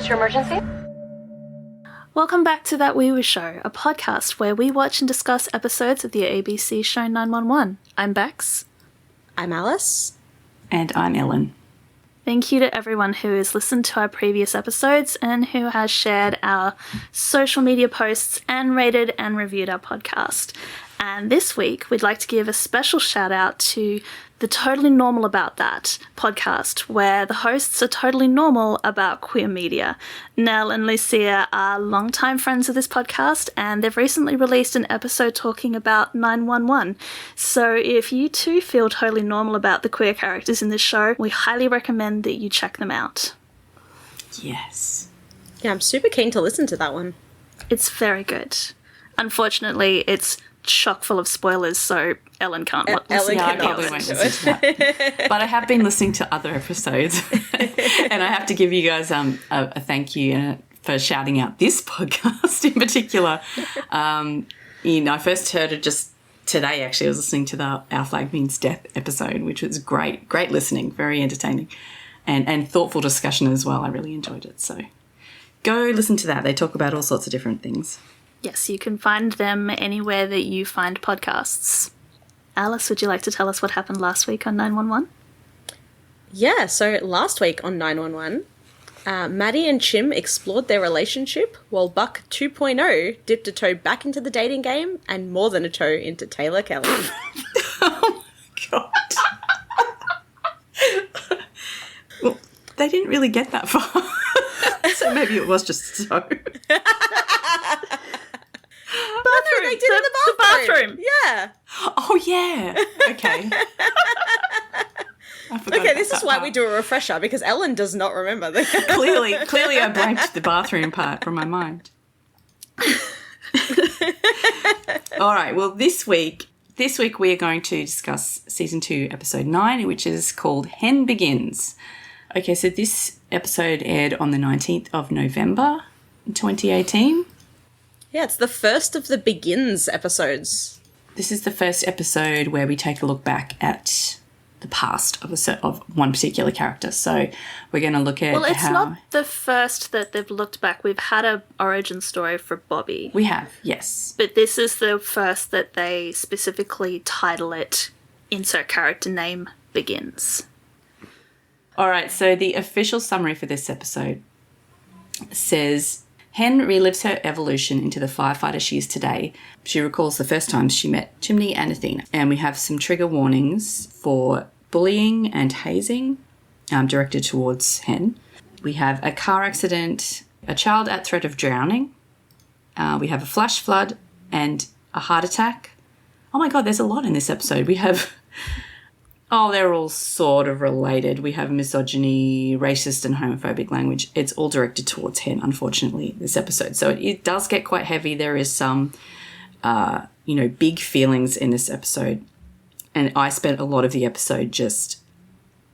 What's your emergency? Welcome back to That Weewoo Show, a podcast where we watch and discuss episodes of the ABC show 911. I'm Bex. I'm Alice. And I'm Ellen. Thank you to everyone who has listened to our previous episodes and who has shared our social media posts and rated and reviewed our podcast. And this week, we'd like to give a special shout out to the Totally Normal About That podcast, where the hosts are totally normal about queer media. Nell and Lucia are longtime friends of this podcast, and they've recently released an episode talking about 911. So if you too feel totally normal about the queer characters in this show, we highly recommend that you check them out. Yes. Yeah, I'm super keen to listen to that one. It's very good. Unfortunately, it's chock full of spoilers, so Ellen can't listen. Yeah, I probably won't listen to that. But I have been listening to other episodes, and I have to give you guys a thank you for shouting out this podcast in particular. I first heard it just today, actually. I was listening to the Our Flag Means Death episode, which was great listening, very entertaining, and thoughtful discussion as well. I really enjoyed it. So go listen to that. They talk about all sorts of different things. Yes, you can find them anywhere that you find podcasts. Alice, would you like to tell us what happened last week on 911? Yeah, so last week on 911, Maddie and Chim explored their relationship while Buck 2.0 dipped a toe back into the dating game and more than a toe into Taylor Kelly. Oh, my God. Well, they didn't really get that far. So maybe it was just a toe. They did in the bathroom. Yeah. Oh, yeah. Okay. Okay, this is why we do a refresher, because Ellen does not remember. Clearly I blanked the bathroom part from my mind. All right, well, this week we are going to discuss Season 2, Episode 9, which is called Hen Begins. Okay, so this episode aired on the 19th of November 2018. Yeah, it's the first of the Begins episodes. This is the first episode where we take a look back at the past of one particular character. So we're going to look at it's not the first that they've looked back. We've had an origin story for Bobby. We have, yes. But this is the first that they specifically title it Insert Character Name Begins. All right, so the official summary for this episode says, Hen relives her evolution into the firefighter she is today. She recalls the first time she met Chimney and Athena. And we have some trigger warnings for bullying and hazing directed towards Hen. We have a car accident, a child at threat of drowning. We have a flash flood and a heart attack. Oh my God, there's a lot in this episode. We have... Oh, they're all sort of related. We have misogyny, racist and homophobic language. It's all directed towards Hen, unfortunately, this episode. So it does get quite heavy. There is some, big feelings in this episode. And I spent a lot of the episode just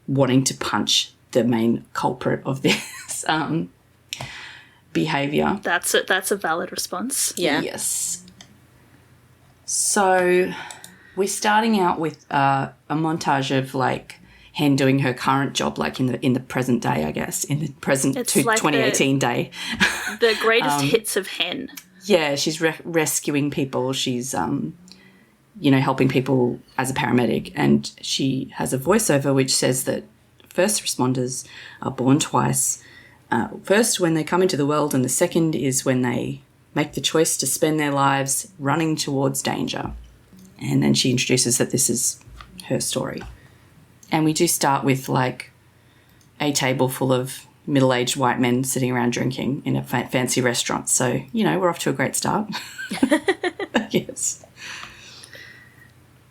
wanting to punch the main culprit of this behaviour. That's a valid response. Yeah. Yes. So... we're starting out with a montage of, like, Hen doing her current job, like, in the present day, I guess, in the present Like 2018 day. The greatest hits of Hen. Yeah, she's rescuing people. She's, helping people as a paramedic. And she has a voiceover which says that first responders are born twice. First when they come into the world, and the second is when they make the choice to spend their lives running towards danger. And then she introduces that this is her story. And we do start with, like, a table full of middle-aged white men sitting around drinking in a fancy restaurant. So, we're off to a great start. Yes.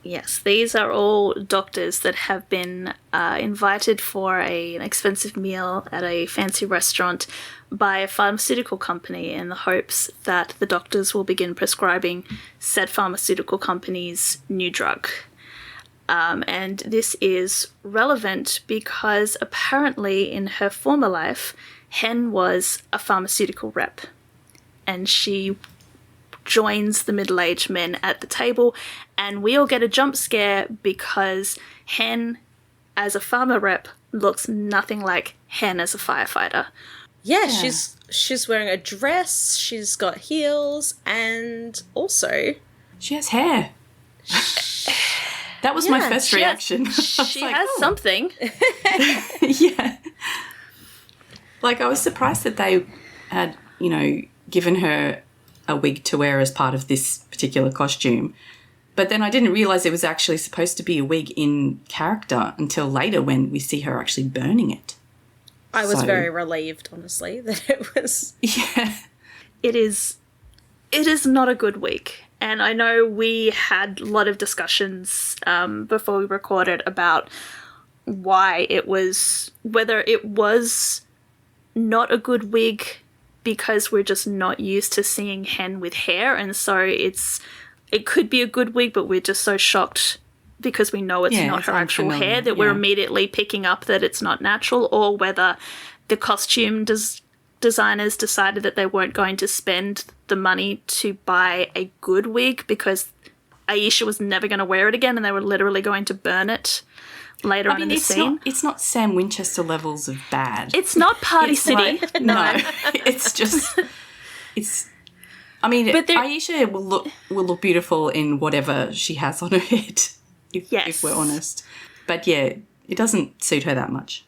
Yes, these are all doctors that have been invited for an expensive meal at a fancy restaurant by a pharmaceutical company in the hopes that the doctors will begin prescribing said pharmaceutical company's new drug. And this is relevant because apparently in her former life, Hen was a pharmaceutical rep, and she joins the middle-aged men at the table, and we all get a jump scare because Hen, as a pharma rep, looks nothing like Hen as a firefighter. Yeah, she's wearing a dress, she's got heels, and also... She has hair. That was my first reaction. She has something. Yeah. Like, I was surprised that they had, given her a wig to wear as part of this particular costume. But then I didn't realise it was actually supposed to be a wig in character until later when we see her actually burning it. I was very relieved, honestly, that it was... Yeah. It is not a good wig. And I know we had a lot of discussions before we recorded about why it was... whether it was not a good wig because we're just not used to seeing Hen with hair, and so it could be a good wig, but we're just so shocked because we know it's not her actual hair that we're immediately picking up that it's not natural, or whether the costume designers decided that they weren't going to spend the money to buy a good wig because Aisha was never going to wear it again and they were literally going to burn it later on in the scene. It's not Sam Winchester levels of bad. It's not Party City. Like, no. It's just... I mean, but Aisha will look beautiful in whatever she has on her head, if we're honest. But yeah, it doesn't suit her that much.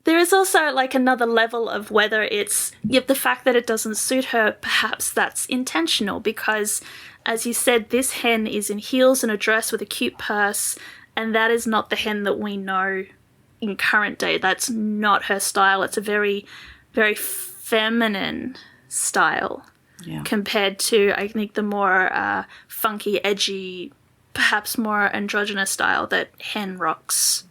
There is also like another level of whether it's the fact that it doesn't suit her, perhaps that's intentional because, as you said, this Hen is in heels and a dress with a cute purse, and that is not the Hen that we know in current day. That's not her style. It's a very, very feminine style compared to, I think, the more funky, edgy, perhaps more androgynous style that Hen rocks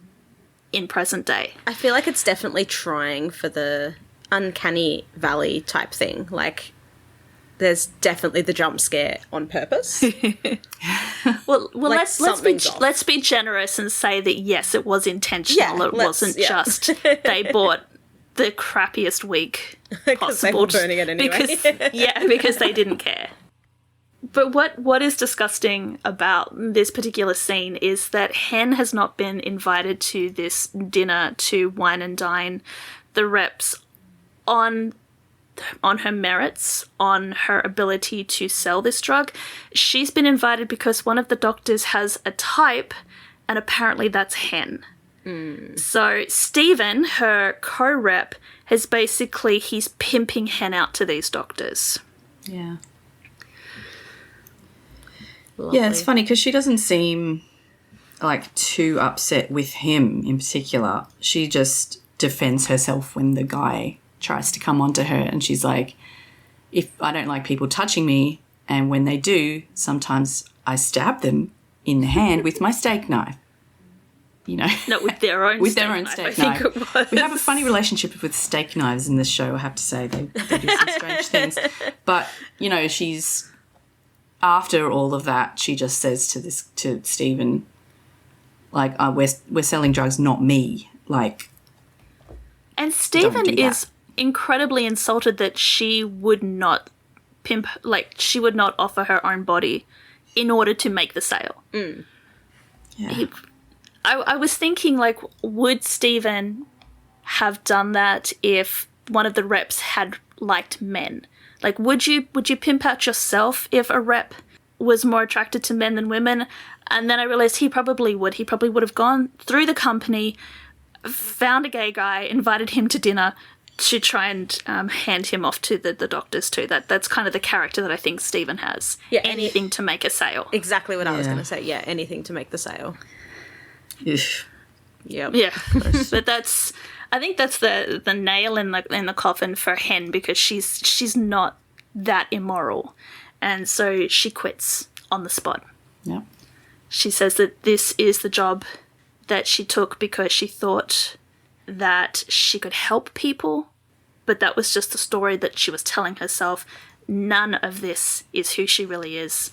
in present day. I feel like it's definitely trying for the uncanny valley type thing. Like, there's definitely the jump scare on purpose. well, like let's be generous and say that yes, it was intentional. It wasn't just they bought the crappiest wig possible because they were burning it anyway. because they didn't care. But what is disgusting about this particular scene is that Hen has not been invited to this dinner to wine and dine the reps on her merits, on her ability to sell this drug. She's been invited because one of the doctors has a type, and apparently that's Hen. So Stephen, her co-rep, he's pimping Hen out to these doctors. Yeah. Lovely. Yeah, it's funny because she doesn't seem like too upset with him in particular. She just defends herself when the guy tries to come onto her, and she's like, if I don't like people touching me, and when they do, sometimes I stab them in the hand with my steak knife. No, with their own steak knife. We have a funny relationship with steak knives in this show, I have to say. They do some strange things. But, she's... After all of that, she just says to Stephen, like, we're selling drugs, not me. Like, and Stephen is incredibly insulted that she would not she would not offer her own body in order to make the sale. Yeah. I was thinking, like, would Stephen have done that if one of the reps had liked men? Like, would you pimp out yourself if a rep was more attracted to men than women? And then I realized he probably would. He probably would have gone through the company, found a gay guy, invited him to dinner to try and hand him off to the doctors too. That's kind of the character that I think Stephen has. Yeah, anything to make a sale. Exactly what I was going to say. Yeah, anything to make the sale. Yeah. But I think that's the nail in the coffin for Hen, because she's not that immoral, and so she quits on the spot. Yeah. She says that this is the job that she took because she thought that she could help people, but that was just the story that she was telling herself. None of this is who she really is,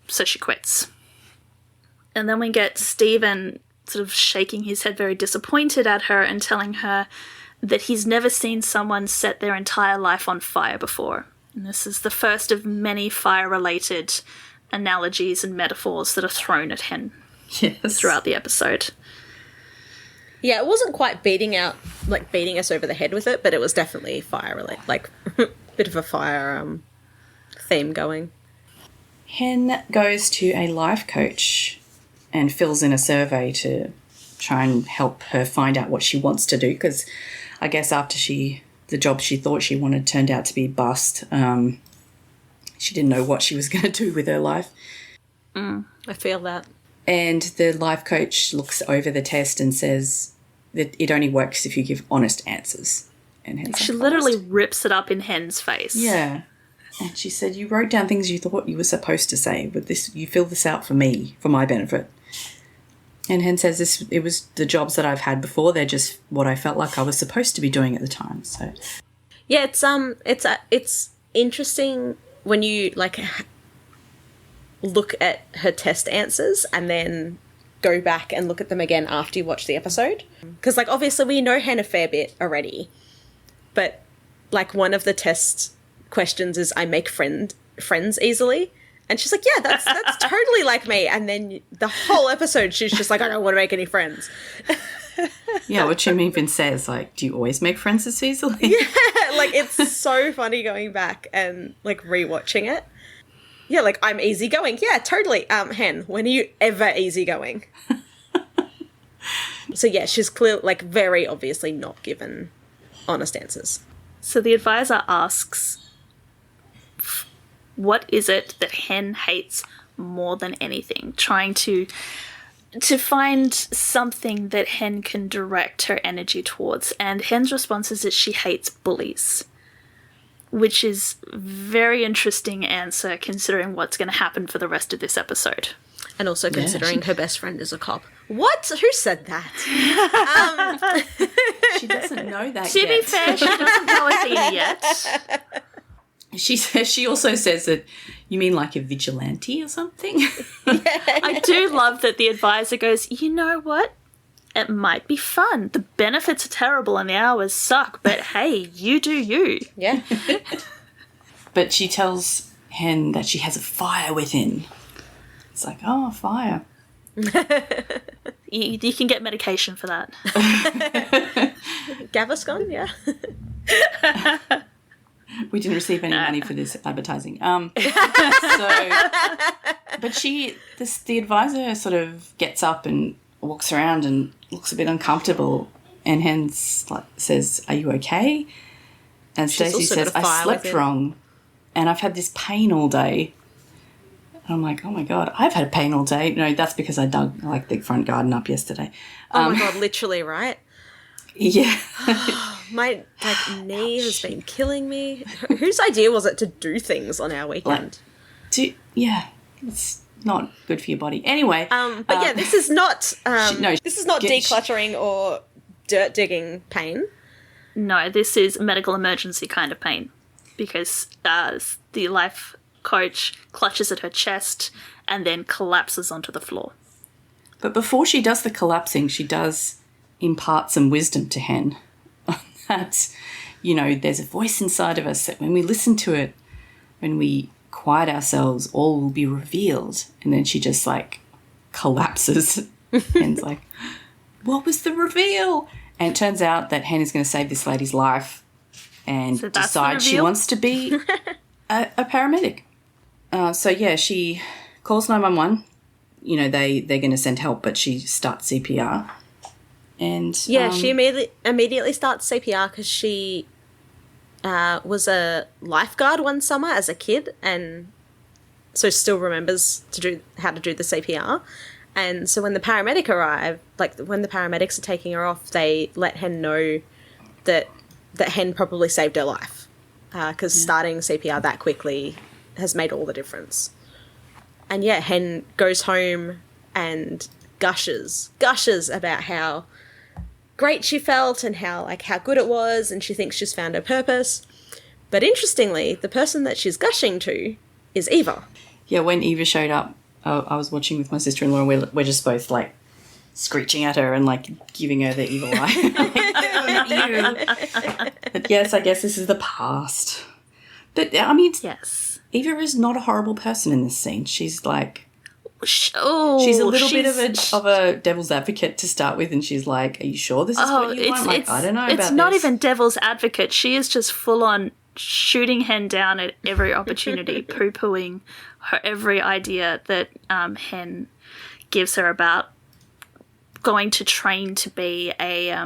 so she quits. And then we get Stephen sort of shaking his head, very disappointed at her, and telling her that he's never seen someone set their entire life on fire before. And this is the first of many fire-related analogies and metaphors that are thrown at Hen throughout the episode. Yeah, it wasn't quite beating us over the head with it, but it was definitely fire related, like bit of a fire theme going. Hen goes to a life coach and fills in a survey to try and help her find out what she wants to do, because I guess after the job she thought she wanted turned out to be bust, she didn't know what she was going to do with her life. I feel that. And the life coach looks over the test and says that it only works if you give honest answers. And Hen's She like, literally "Honest?" rips it up in Hen's face. Yeah. And she said, you wrote down things you thought you were supposed to say, but you fill this out for me, for my benefit. And Hen says it was the jobs that I've had before. They're just what I felt like I was supposed to be doing at the time. So, yeah, it's interesting when you look at her test answers and then go back and look at them again after you watch the episode. Because obviously we know Hen a fair bit already, but one of the test questions is I make friends easily. And she's like, yeah, that's totally like me. And then the whole episode, she's just like, I don't want to make any friends. yeah, what Chimney even says, do you always make friends this easily? Yeah, it's so funny going back and, rewatching it. Yeah, I'm easygoing. Yeah, totally. Hen, when are you ever easygoing? So, yeah, she's clearly, very obviously not given honest answers. So the advisor asks, what is it that Hen hates more than anything? Trying to find something that Hen can direct her energy towards. And Hen's response is that she hates bullies, which is a very interesting answer considering what's going to happen for the rest of this episode. And also considering her best friend is a cop. What? Who said that? She doesn't know that To yet. be fair, she doesn't know Athena yet. She also says that, you mean like a vigilante or something? I do love that the advisor goes, you know what? It might be fun. The benefits are terrible and the hours suck, but hey, you do you. Yeah. But she tells Hen that she has a fire within. It's like, oh, fire. You can get medication for that. Gaviscon, yeah. We didn't receive any money for this advertising. But the advisor sort of gets up and walks around and looks a bit uncomfortable, and Hen says, "Are you okay?" And Stacey says, "I slept wrong, and I've had this pain all day." And I'm like, "Oh my god, I've had pain all day." No, that's because I dug the front garden up yesterday. Oh my god, literally, right? Yeah. My knee has been killing me. Whose idea was it to do things on our weekend? It's not good for your body. Anyway, but yeah, this is not this is not get- decluttering or dirt digging pain. No, this is medical emergency kind of pain because the life coach clutches at her chest and then collapses onto the floor. But before she does the collapsing, she does impart some wisdom to Hen. That, there's a voice inside of us that when we listen to it, when we quiet ourselves, all will be revealed. And then she just collapses. Hen's like, what was the reveal? And it turns out that Hen is going to save this lady's life and So that's the decides she reveal? wants to be a paramedic. She calls 911. They're going to send help, but she starts CPR. And She immediately starts CPR because she was a lifeguard one summer as a kid, and so still remembers how to do the CPR. And so when the paramedic arrived, when the paramedics are taking her off, they let Hen know that Hen probably saved her life because starting CPR that quickly has made all the difference. And Hen goes home and gushes about how great she felt and how good it was, and she thinks she's found her purpose. But interestingly, the person that she's gushing to is Eva. Yeah, when Eva showed up, I was watching with my sister-in-law, and we're just both screeching at her and giving her the evil eye. But yes, I guess this is the past. But I mean, Yes. Eva is not a horrible person in this scene. She's she's a little bit of a devil's advocate to start with, and she's like, "Are you sure this is what you want?" Like, I don't know about this. It's not even devil's advocate. She is just full on shooting Hen down at every opportunity, poo-pooing her every idea that Hen gives her about going to train to be a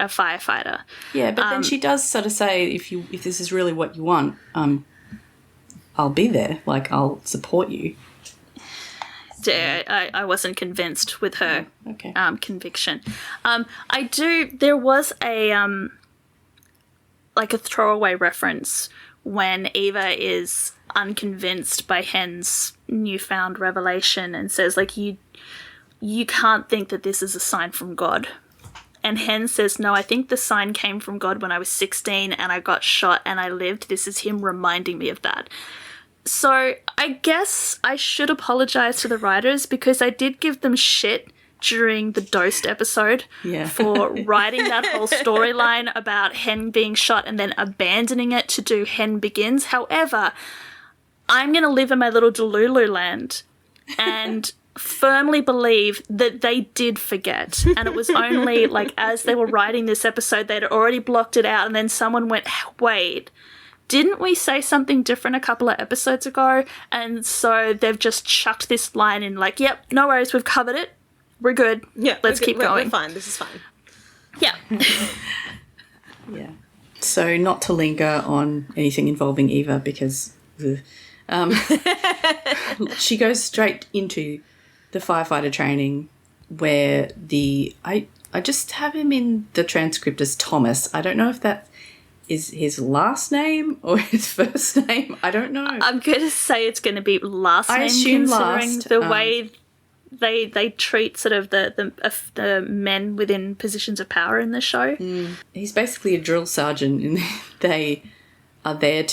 firefighter. Yeah, but then she does sort of say, if this is really what you want, I'll be there. Like, I'll support you. Yeah, I wasn't convinced with her conviction. There was a like a throwaway reference when Eva is unconvinced by Hen's newfound revelation and says, like, you can't think that this is a sign from God. And Hen says, no, I think the sign came from God when I was 16 and I got shot and I lived. This is him reminding me of that. So I guess I should apologize to the writers because I did give them shit during the Dosed episode for writing that whole storyline about Hen being shot and then abandoning it to do Hen Begins. However, I'm going to live in my little Delulu land and firmly believe that they did forget. And it was only like as they were writing this episode, they'd already blocked it out and then someone went, wait, didn't we say something different a couple of episodes ago? And so they've just chucked this line in like, yep, no worries, we've covered it. We're good. Yeah, let's keep going. We're fine. This is fine. Yeah. Yeah. So not to linger on anything involving Eva because she goes straight into the firefighter training where I just have him in the transcript as Thomas. I don't know if that is his last name or his first name. I don't know. I'm going to say it's going to be last name, considering the way they treat sort of the men within positions of power in the show. He's basically a drill sergeant, and they are there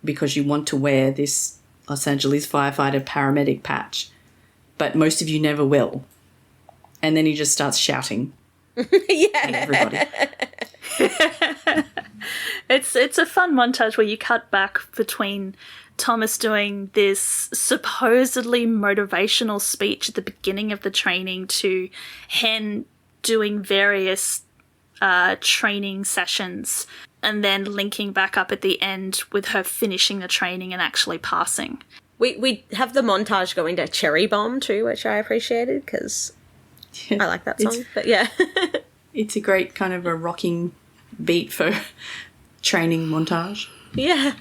because you want to wear this Los Angeles firefighter paramedic patch, but most of you never will. And then he just starts shouting at everybody. It's a fun montage where you cut back between Thomas doing this supposedly motivational speech at the beginning of the training to Hen doing various training sessions and then linking back up at the end with her finishing the training and actually passing. We have the montage going to Cherry Bomb too, which I appreciated because I like that song. But yeah. It's a great kind of a rocking beat for training montage. Yeah.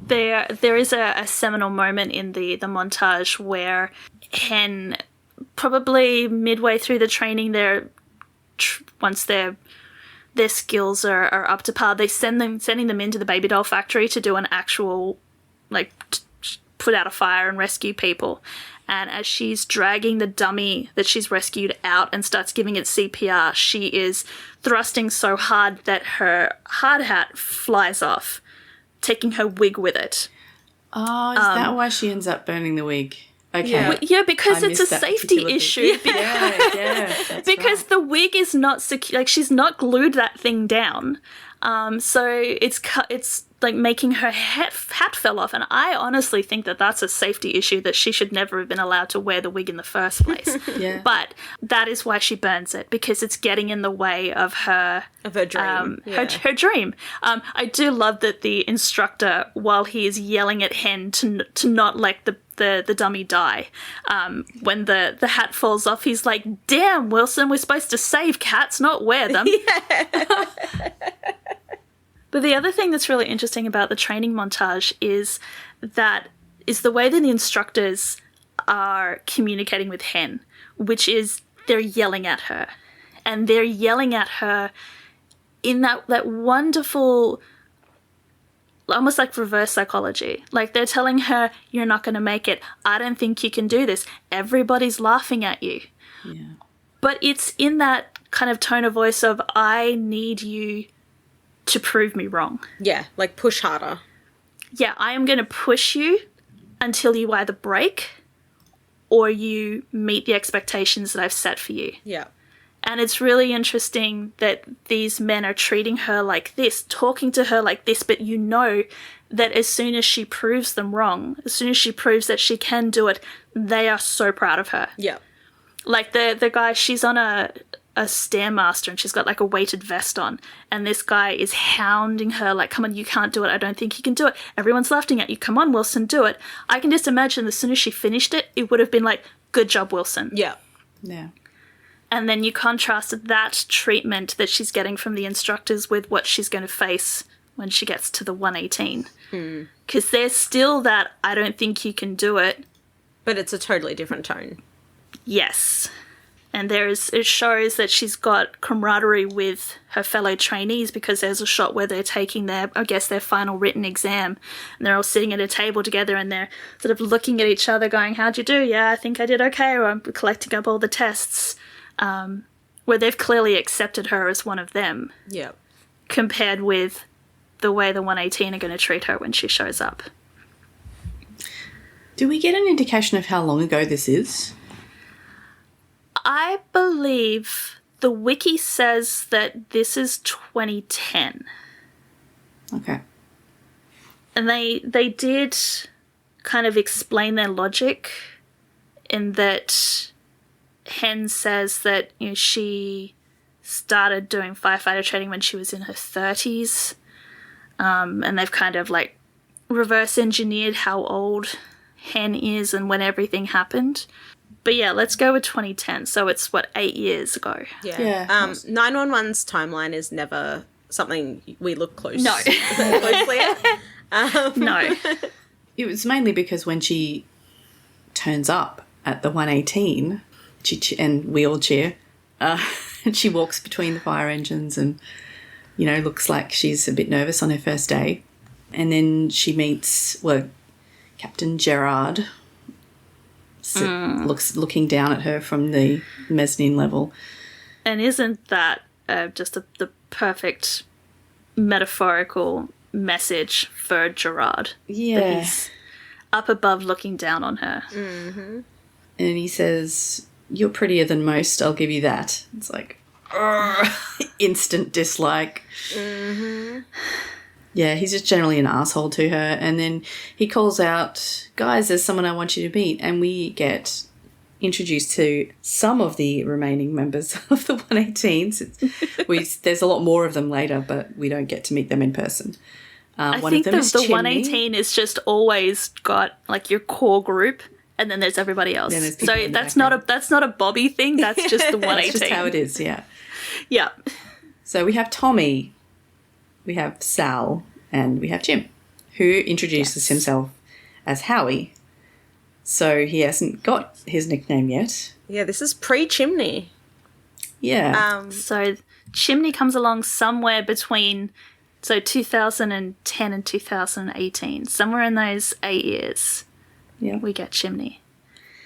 There is a seminal moment in the montage where Hen, probably midway through the training, once their skills are up to par, they sending them into the baby doll factory to do an actual, like, put out a fire and rescue people. And as she's dragging the dummy that she's rescued out and starts giving it CPR, she is thrusting so hard that her hard hat flies off, taking her wig with it. Oh, is that why she ends up burning the wig? Okay. Yeah, because it's a safety issue. Because the wig is not secure. Like, she's not glued that thing down. So it's like making her hat fell off. And I honestly think that that's a safety issue, that she should never have been allowed to wear the wig in the first place. But that is why she burns it, because it's getting in the way of her dream. Her dream. I do love that the instructor, while he is yelling at Hen to not let the dummy die, when the hat falls off, he's like, damn, Wilson, we're supposed to save cats, not wear them. But the other thing that's really interesting about the training montage is the way that the instructors are communicating with Hen, which is they're yelling at her. And they're yelling at her in that wonderful, almost like reverse psychology. Like, they're telling her, you're not going to make it. I don't think you can do this. Everybody's laughing at you. Yeah. But it's in that kind of tone of voice of, I need you to prove me wrong. Yeah, like push harder. Yeah, I am going to push you until you either break or you meet the expectations that I've set for you. Yeah. And it's really interesting that these men are treating her like this, talking to her like this, but you know that as soon as she proves them wrong, as soon as she proves that she can do it, they are so proud of her. Yeah. Like the guy, she's on a Stairmaster and she's got like a weighted vest on, and this guy is hounding her like, come on, you can't do it, I don't think you can do it, everyone's laughing at you, come on Wilson, do it. I can just imagine as soon as she finished it, it would have been like, good job Wilson. Yeah. Yeah. And then you contrast that treatment that she's getting from the instructors with what she's going to face when she gets to the 118. Because there's still that, I don't think you can do it. But it's a totally different tone. Yes. And it shows that she's got camaraderie with her fellow trainees, because there's a shot where they're taking their final written exam, and they're all sitting at a table together and they're sort of looking at each other going, how'd you do? Yeah, I think I did okay. Or I'm collecting up all the tests, where they've clearly accepted her as one of them. Yeah. Compared with the way the 118 are going to treat her when she shows up. Do we get an indication of how long ago this is? I believe the wiki says that this is 2010. Okay. And they did kind of explain their logic in that Hen says that, you know, she started doing firefighter training when she was in her 30s. And they've kind of like reverse engineered how old Hen is and when everything happened. But yeah, let's go with 2010. So it's, 8 years ago? Yeah. 911's timeline is never something we look closely at. No. It was mainly because when she turns up at the 118 and wheelchair, and she walks between the fire engines and, you know, looks like she's a bit nervous on her first day. And then she meets, Captain Gerard, looking down at her from the mezzanine level. And isn't that just the perfect metaphorical message for Gerard? Yeah. That he's up above looking down on her. Mm-hmm. And he says, you're prettier than most, I'll give you that. It's like, instant dislike. Mm-hmm. Yeah, he's just generally an asshole to her. And then he calls out, guys, there's someone I want you to meet. And we get introduced to some of the remaining members of the 118s. There's a lot more of them later, but we don't get to meet them in person. I One think of them is the Chimney. 118 is just always got like your core group, and then there's everybody else. Then there's people So in the that's not a Bobby thing. That's just the 118. That's just how it is, yeah. Yeah. So we have Tommy, we have Sal, and we have Jim, who introduces himself as Howie. So he hasn't got his nickname yet. Yeah, this is pre-Chimney. Yeah. So Chimney comes along somewhere between 2010 and 2018. Somewhere in those 8 years, Yeah. we get Chimney.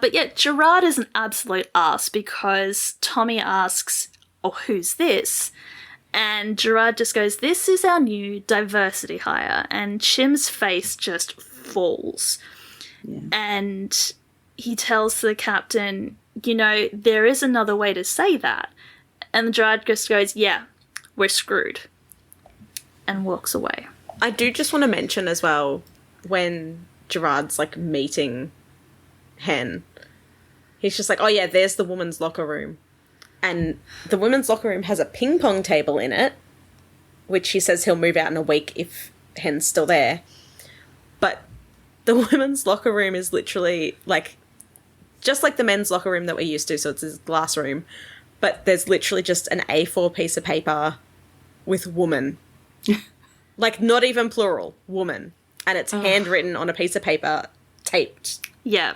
But yet Gerard is an absolute ass, because Tommy asks, oh, who's this? And Gerard just goes, this is our new diversity hire. And Chim's face just falls. Yeah. And he tells the captain, you know, there is another way to say that. And Gerard just goes, yeah, we're screwed. And walks away. I do just want to mention as well, when Gerard's like meeting Hen, he's just like, oh yeah, there's the women's locker room. And the women's locker room has a ping pong table in it, which he says he'll move out in a week if Hen's still there. But the women's locker room is literally like, just like the men's locker room that we're used to, so it's this glass room. But there's literally just an A4 piece of paper with woman. Like, not even plural, woman. And it's handwritten on a piece of paper, taped. Yeah.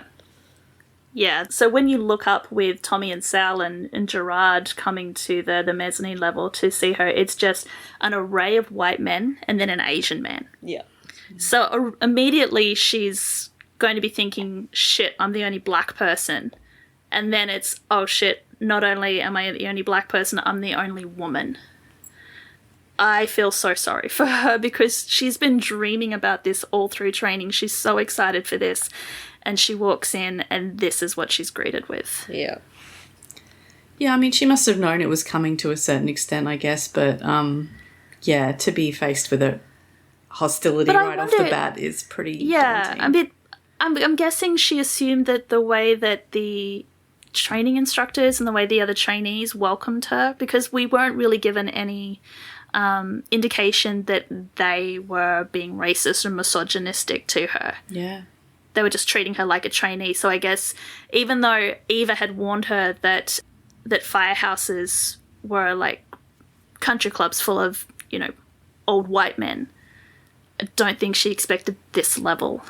Yeah, so when you look up with Tommy and Sal and Gerard coming to the mezzanine level to see her, it's just an array of white men and then an Asian man. Yeah. So immediately she's going to be thinking, shit, I'm the only black person. And then it's, oh shit, not only am I the only black person, I'm the only woman. I feel so sorry for her, because she's been dreaming about this all through training. She's so excited for this. And she walks in and this is what she's greeted with. Yeah. Yeah, I mean, she must have known it was coming to a certain extent, I guess, but yeah, to be faced with a hostility right off the bat is pretty daunting. I'm guessing she assumed that the way that the training instructors and the way the other trainees welcomed her, because we weren't really given any indication that they were being racist or misogynistic to her. Yeah. They were just treating her like a trainee. So I guess even though Eva had warned her that firehouses were like country clubs full of, you know, old white men, I don't think she expected this level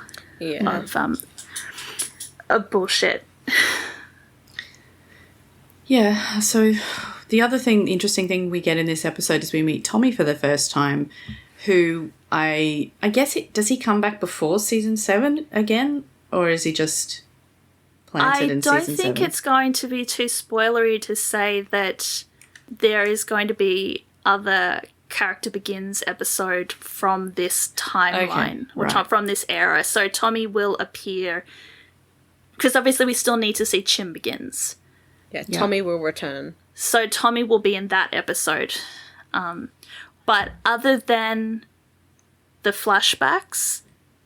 of bullshit. Yeah, so the other interesting thing we get in this episode is we meet Tommy for the first time, who I guess does he come back before season 7 again, or is he just planted in season 7? I don't think it's going to be too spoilery to say that there is going to be other Character Begins episode from this timeline, from this era. So Tommy will appear, because obviously we still need to see Chim Begins. Yeah, Tommy will return. So Tommy will be in that episode. But other than the flashbacks,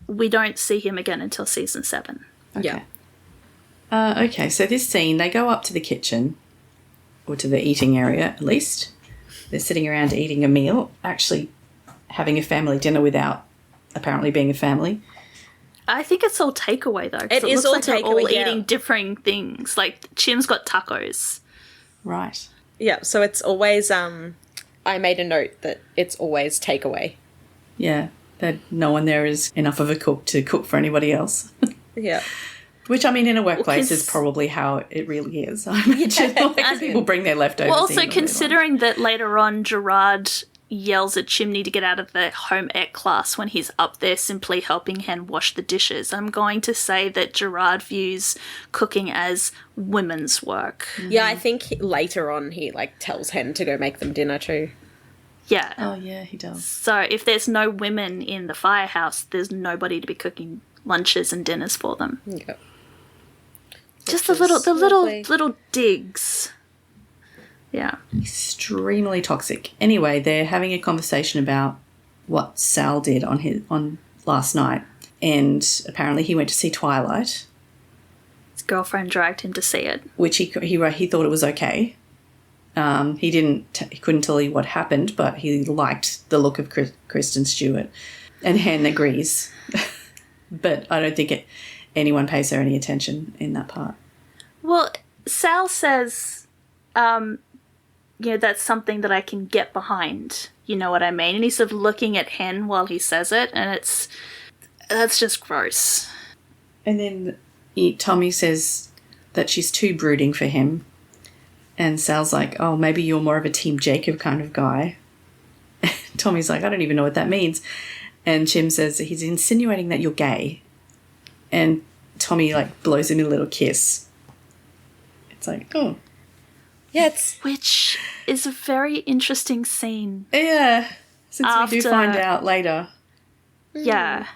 we don't see him again until season 7. Okay. Yeah. Okay, so this scene, they go up to the kitchen, or to the eating area at least. They're sitting around eating a meal, actually having a family dinner without apparently being a family. I think it's all takeaway, though. It is looks all like they're takeaway, all eating different things. Like, Chim's got tacos. Right. Yeah, so it's always, I made a note that it's always takeaway. Yeah, that no one there is enough of a cook to cook for anybody else. Yeah. Which, I mean, in a workplace is probably how it really is. I imagine people bring their leftovers. Well, also considering that later on Gerard yells at Chimney to get out of the home ec class when he's up there simply helping Hen wash the dishes, I'm going to say that Gerard views cooking as women's work. Yeah, I think later on he, tells Hen to go make them dinner too. Yeah. Oh, yeah, he does. So if there's no women in the firehouse, there's nobody to be cooking lunches and dinners for them. Yeah. Just the little digs. Yeah. Extremely toxic. Anyway, they're having a conversation about what Sal did on last night, and apparently he went to see Twilight. His girlfriend dragged him to see it, which he thought it was okay. He couldn't tell you what happened, but he liked the look of Kristen Stewart, and Hen agrees. But I don't think anyone pays her any attention in that part. Well, Sal says, that's something that I can get behind. You know what I mean? And he's sort of looking at Hen while he says it, and that's just gross. And then Tommy says that she's too brooding for him. And Sal's like, oh, maybe you're more of a Team Jacob kind of guy. Tommy's like, I don't even know what that means. And Chim says he's insinuating that you're gay. And Tommy, blows him a little kiss. It's like, oh. Yeah, Which is a very interesting scene. Yeah, since we do find out later. Yeah.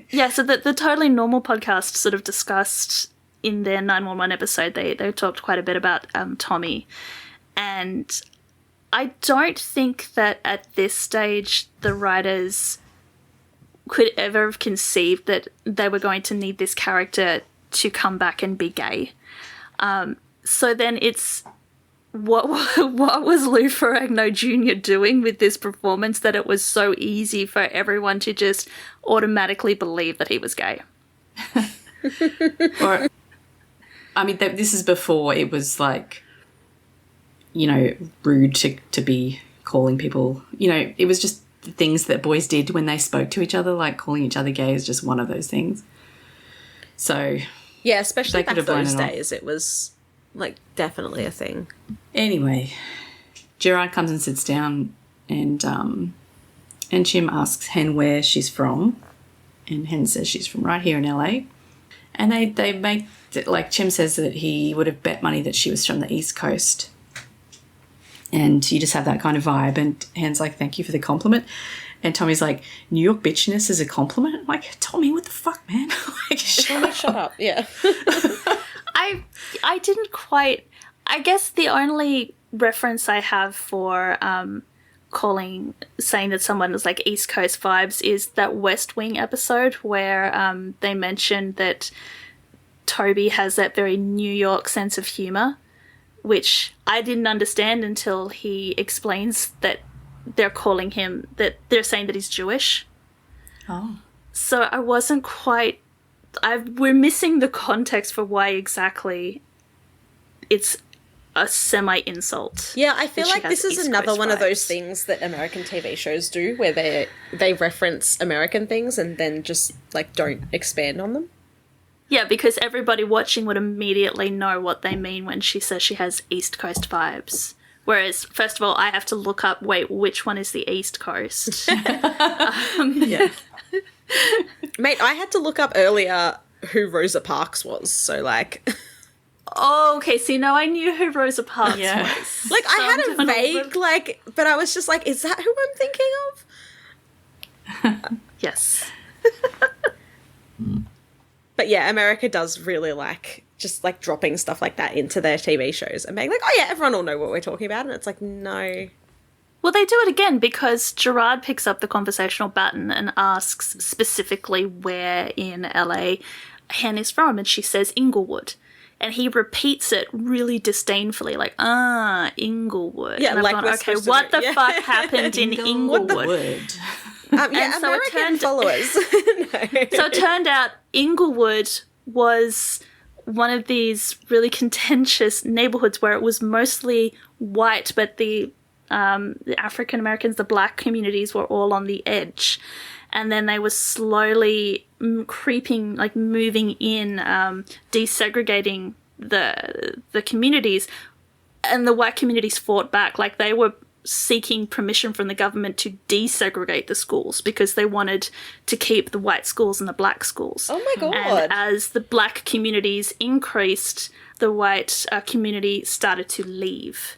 Yeah, so the Totally Normal podcast sort of discussed in their 911 episode, they talked quite a bit about Tommy. And I don't think that at this stage the writers could ever have conceived that they were going to need this character to come back and be gay. So then it's what was Lou Ferrigno Jr. doing with this performance that it was so easy for everyone to just automatically believe that he was gay? Or, I mean, this is before it was rude to be calling people, it was just the things that boys did when they spoke to each other, like calling each other gay is just one of those things. So yeah, especially back those days, it was definitely a thing. Anyway, Gerard comes and sits down, and Chim asks Hen where she's from, and Hen says she's from right here in LA. And they make Chim says that he would have bet money that she was from the East Coast. And you just have that kind of vibe. And Hen's like, thank you for the compliment. And Tommy's like, New York bitchiness is a compliment? I'm like, Tommy, what the fuck, man? Shut up. Yeah. I didn't quite... I guess the only reference I have for saying that someone is like East Coast vibes is that West Wing episode where they mentioned that Toby has that very New York sense of humor, which I didn't understand until he explains that they're saying that he's Jewish. Oh. So I wasn't quite... we're missing the context for why exactly it's a semi-insult. Yeah, I feel like this is East another Coast one of vibes. those things that American TV shows do where they reference American things and then just, like, don't expand on them. Yeah, because everybody watching would immediately know what they mean when she says she has East Coast vibes. Whereas, first of all, I have to look up, wait, which one is the East Coast? Yeah. Mate, I had to look up earlier who Rosa Parks was, so, like... Oh, okay, see, now I knew who Rosa Parks Yeah. was. Like, I had So a vague, like... But I was just like, is that who I'm thinking of? Yes. But yeah, America does really like... just, like, dropping stuff like that into their TV shows and being like, oh, yeah, everyone will know what we're talking about. And it's like, no... Well, they do it again because Gerard picks up the conversational baton and asks specifically where in LA Hen is from, and she says Inglewood. And he repeats it really disdainfully, like, Inglewood. Yeah, and I'm like going, we're okay, supposed to what know. the Yeah. fuck happened in Inglewood? Wood. Yeah, And so it American turned- followers. No. So it turned out Inglewood was one of these really contentious neighborhoods where it was mostly white, but the African Americans, the black communities were all on the edge. And then they were slowly creeping, like moving in, desegregating the communities. And the white communities fought back. Like they were seeking permission from the government to desegregate the schools because they wanted to keep the white schools and the black schools. Oh my God. And as the black communities increased, the white community started to leave.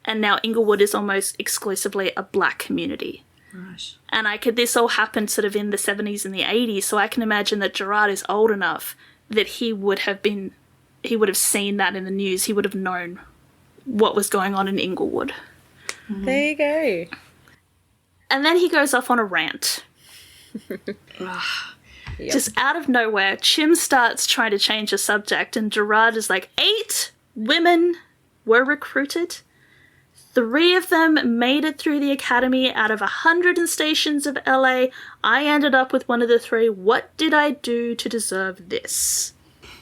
And now Inglewood is almost exclusively a black community. Right. And this all happened sort of in the 70s and the 80s, so I can imagine that Gerard is old enough that he would have seen that in the news. He would have known what was going on in Inglewood. There you go. And then he goes off on a rant. Yep. Just out of nowhere, Chim starts trying to change the subject, and Gerard is like, 8 women were recruited. 3 of them made it through the academy out of 100 stations of LA. I ended up with one of the 3. What did I do to deserve this?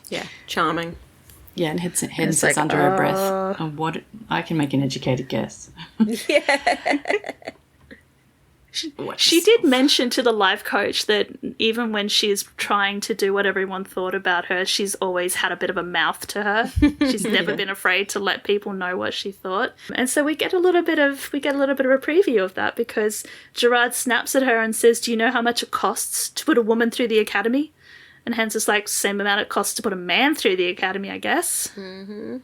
Yeah, charming. Yeah, and Hen says like, under her breath, oh, what? I can make an educated guess. She did mention to the life coach that even when she's trying to do what everyone thought about her, she's always had a bit of a mouth to her. She's never been afraid to let people know what she thought. And so we get a little bit of a preview of that because Gerard snaps at her and says, "Do you know how much it costs to put a woman through the academy?" And Hans is like, "Same amount it costs to put a man through the academy, I guess." Mm-hmm.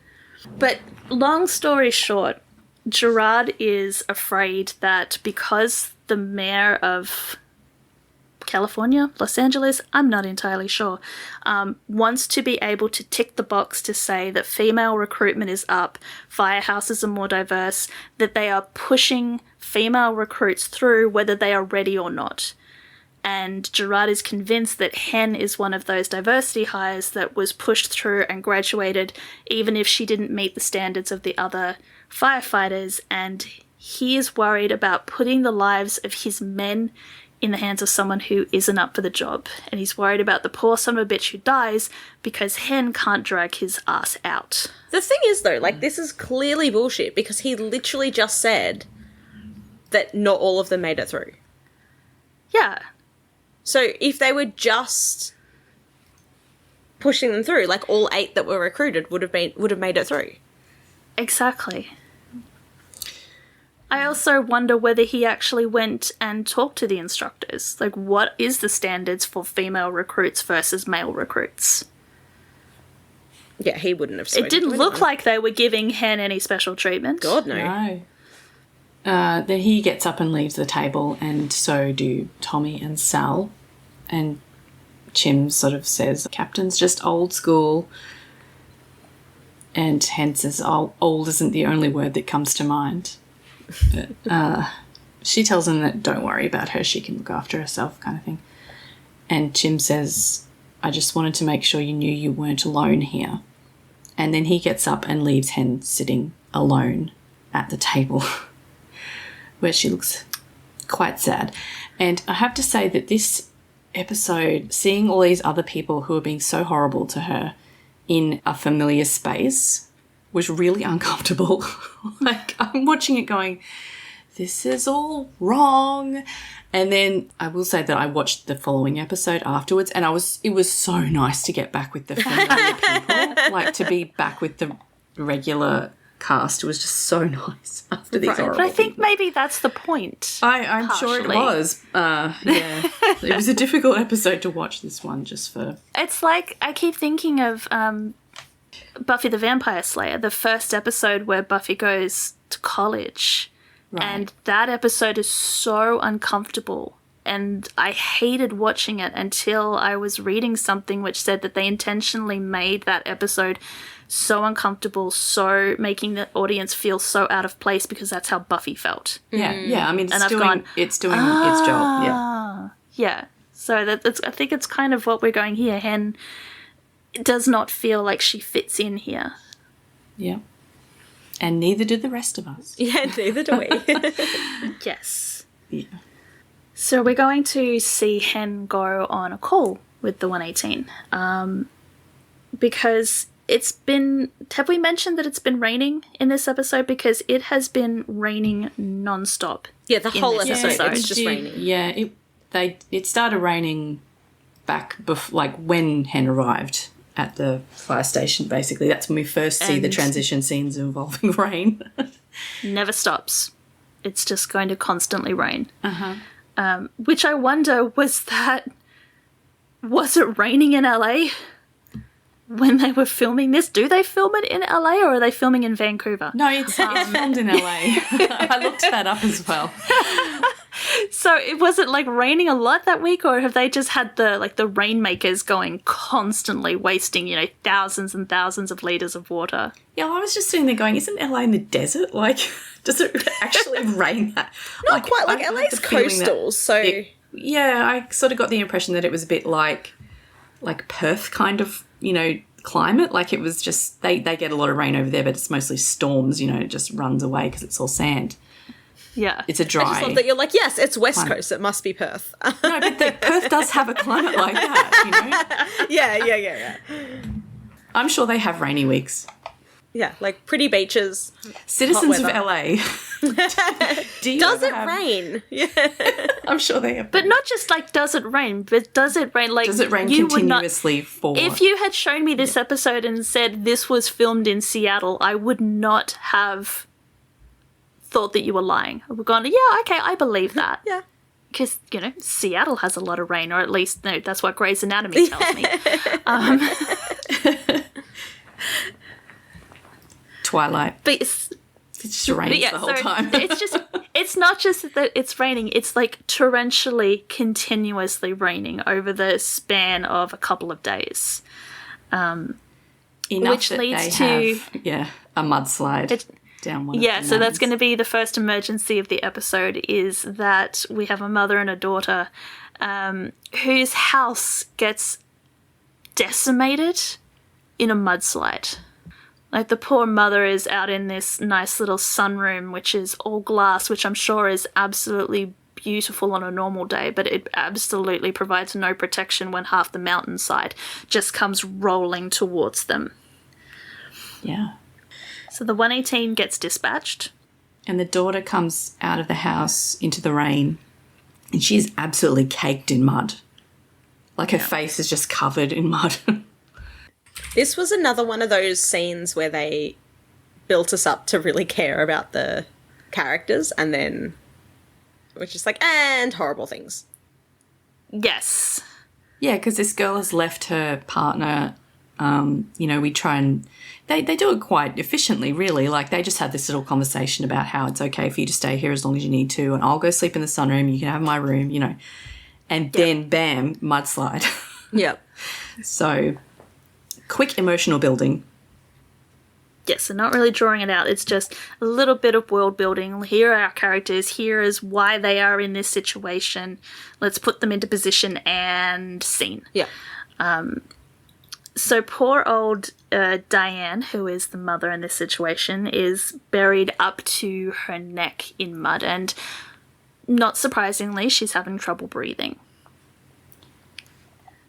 But long story short, Gerard is afraid that because the mayor of California, Los Angeles, I'm not entirely sure, wants to be able to tick the box to say that female recruitment is up, firehouses are more diverse, that they are pushing female recruits through whether they are ready or not. And Gerard is convinced that Hen is one of those diversity hires that was pushed through and graduated even if she didn't meet the standards of the other firefighters, and he is worried about putting the lives of his men in the hands of someone who isn't up for the job. And he's worried about the poor son of a bitch who dies because Hen can't drag his ass out. The thing is, though, like, this is clearly bullshit because he literally just said that not all of them made it through. Yeah. So if they were just pushing them through, like all 8 that were recruited would have made it through. Exactly. I also wonder whether he actually went and talked to the instructors. Like, what is the standards for female recruits versus male recruits? Yeah, he wouldn't have spoken It didn't to look anyone. like they were giving Hen any special treatment. God, no. No. Then he gets up and leaves the table, and so do Tommy and Sal. And Chim sort of says, Captain's just old school. And Hen says, oh, old isn't the only word that comes to mind. But, she tells him that don't worry about her, she can look after herself kind of thing. And Chim says, I just wanted to make sure you knew you weren't alone here. And then he gets up and leaves Hen sitting alone at the table where she looks quite sad. And I have to say that this episode, seeing all these other people who are being so horrible to her in a familiar space was really uncomfortable. Like, I'm watching it going, this is all wrong. And then I will say that I watched the following episode afterwards, and it was so nice to get back with the familiar people, like to be back with the regular cast. It was just so nice after these horrible But I think people. maybe that's the point. I'm sure it was. Yeah, it was a difficult episode to watch, this one, just for... It's like, I keep thinking of Buffy the Vampire Slayer, the first episode where Buffy goes to college. Right. And that episode is so uncomfortable. And I hated watching it until I was reading something which said that they intentionally made that episode so uncomfortable, so making the audience feel so out of place because that's how Buffy felt. Yeah. I mean, And I've it's gone, its job. Yeah. Yeah. So I think it's kind of what we're going here. Hen does not feel like she fits in here. Yeah. And neither do the rest of us. Yeah, neither do we. Yes. Yeah. So we're going to see Hen go on a call with the 118 because it's been... Have we mentioned that it's been raining in this episode? Because it has been raining non-stop. Yeah, the whole this episode, episode. it's just raining. Yeah, it started raining back like when Hen arrived at the fire station, basically. That's when we first see the And- transition scenes involving rain. Never stops. It's just going to constantly rain. Uh-huh. Which I wonder, was it raining in LA when they were filming this? Do they film it in LA or are they filming in Vancouver? No, it's filmed in LA. I looked that up as well. So it wasn't like raining a lot that week, or have they just had the rainmakers going constantly wasting, thousands and thousands of litres of water? Yeah, well, I was just sitting there going, isn't LA in the desert? Like, does it actually rain that? Not quite, like I had LA's the feeling that coastal, so... Yeah, I sort of got the impression that it was a bit like Perth kind of, climate. Like it was just, they get a lot of rain over there, but it's mostly storms, it just runs away because it's all sand. Yeah. It's a dry... I just love that you're like, yes, it's West climate. Coast, it must be Perth. No, but Perth does have a climate like that, Yeah. I'm sure they have rainy weeks. Yeah, like pretty beaches. Citizens of weather. LA. Do you Does ever it have- rain? Yeah. I'm sure they have. But not just does it rain, but does it rain like... Does it rain you would not- continuously for... If you had shown me this episode and said this was filmed in Seattle, I would not have thought that you were lying. I would have gone, yeah, okay, I believe that. Yeah. Because, Seattle has a lot of rain, or at least, no, that's what Grey's Anatomy tells me. Twilight. But It just rains the whole time. it's not just that it's raining, it's like torrentially, continuously raining over the span of a couple of days. Enough which that leads they to- have, a mudslide down one of Yeah, the so that's mountains. going to be the first emergency of the episode, is that we have a mother and a daughter whose house gets decimated in a mudslide. Like, the poor mother is out in this nice little sunroom, which is all glass, which I'm sure is absolutely beautiful on a normal day, but it absolutely provides no protection when half the mountainside just comes rolling towards them. Yeah. So the 118 gets dispatched. And the daughter comes out of the house into the rain, and she's absolutely caked in mud. Like her face is just covered in mud. This was another one of those scenes where they built us up to really care about the characters, and then we're just like, and horrible things. Yes. Yeah, because this girl has left her partner. We try and... They do it quite efficiently, really. Like, they just had this little conversation about how it's okay for you to stay here as long as you need to, and I'll go sleep in the sunroom, you can have my room, And then, bam, mudslide. Yep. So, quick emotional building. Yes, they're not really drawing it out. It's just a little bit of world building. Here are our characters. Here is why they are in this situation. Let's put them into position and scene. Yeah. So poor old Diane, who is the mother in this situation, is buried up to her neck in mud. And not surprisingly, she's having trouble breathing.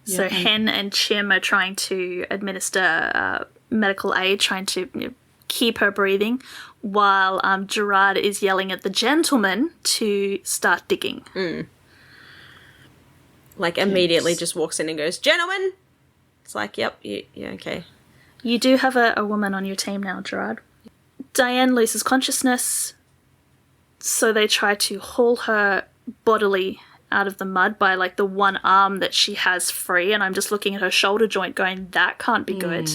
So Hen and Chim are trying to administer medical aid, trying to keep her breathing, while Gerard is yelling at the gentleman to start digging. Like, immediately just walks in and goes, "Gentlemen!" It's like, yep, yeah, okay. You do have a woman on your team now, Gerard. Diane loses consciousness, so they try to haul her bodily out of the mud by, like, the one arm that she has free, and I'm just looking at her shoulder joint going, that can't be good.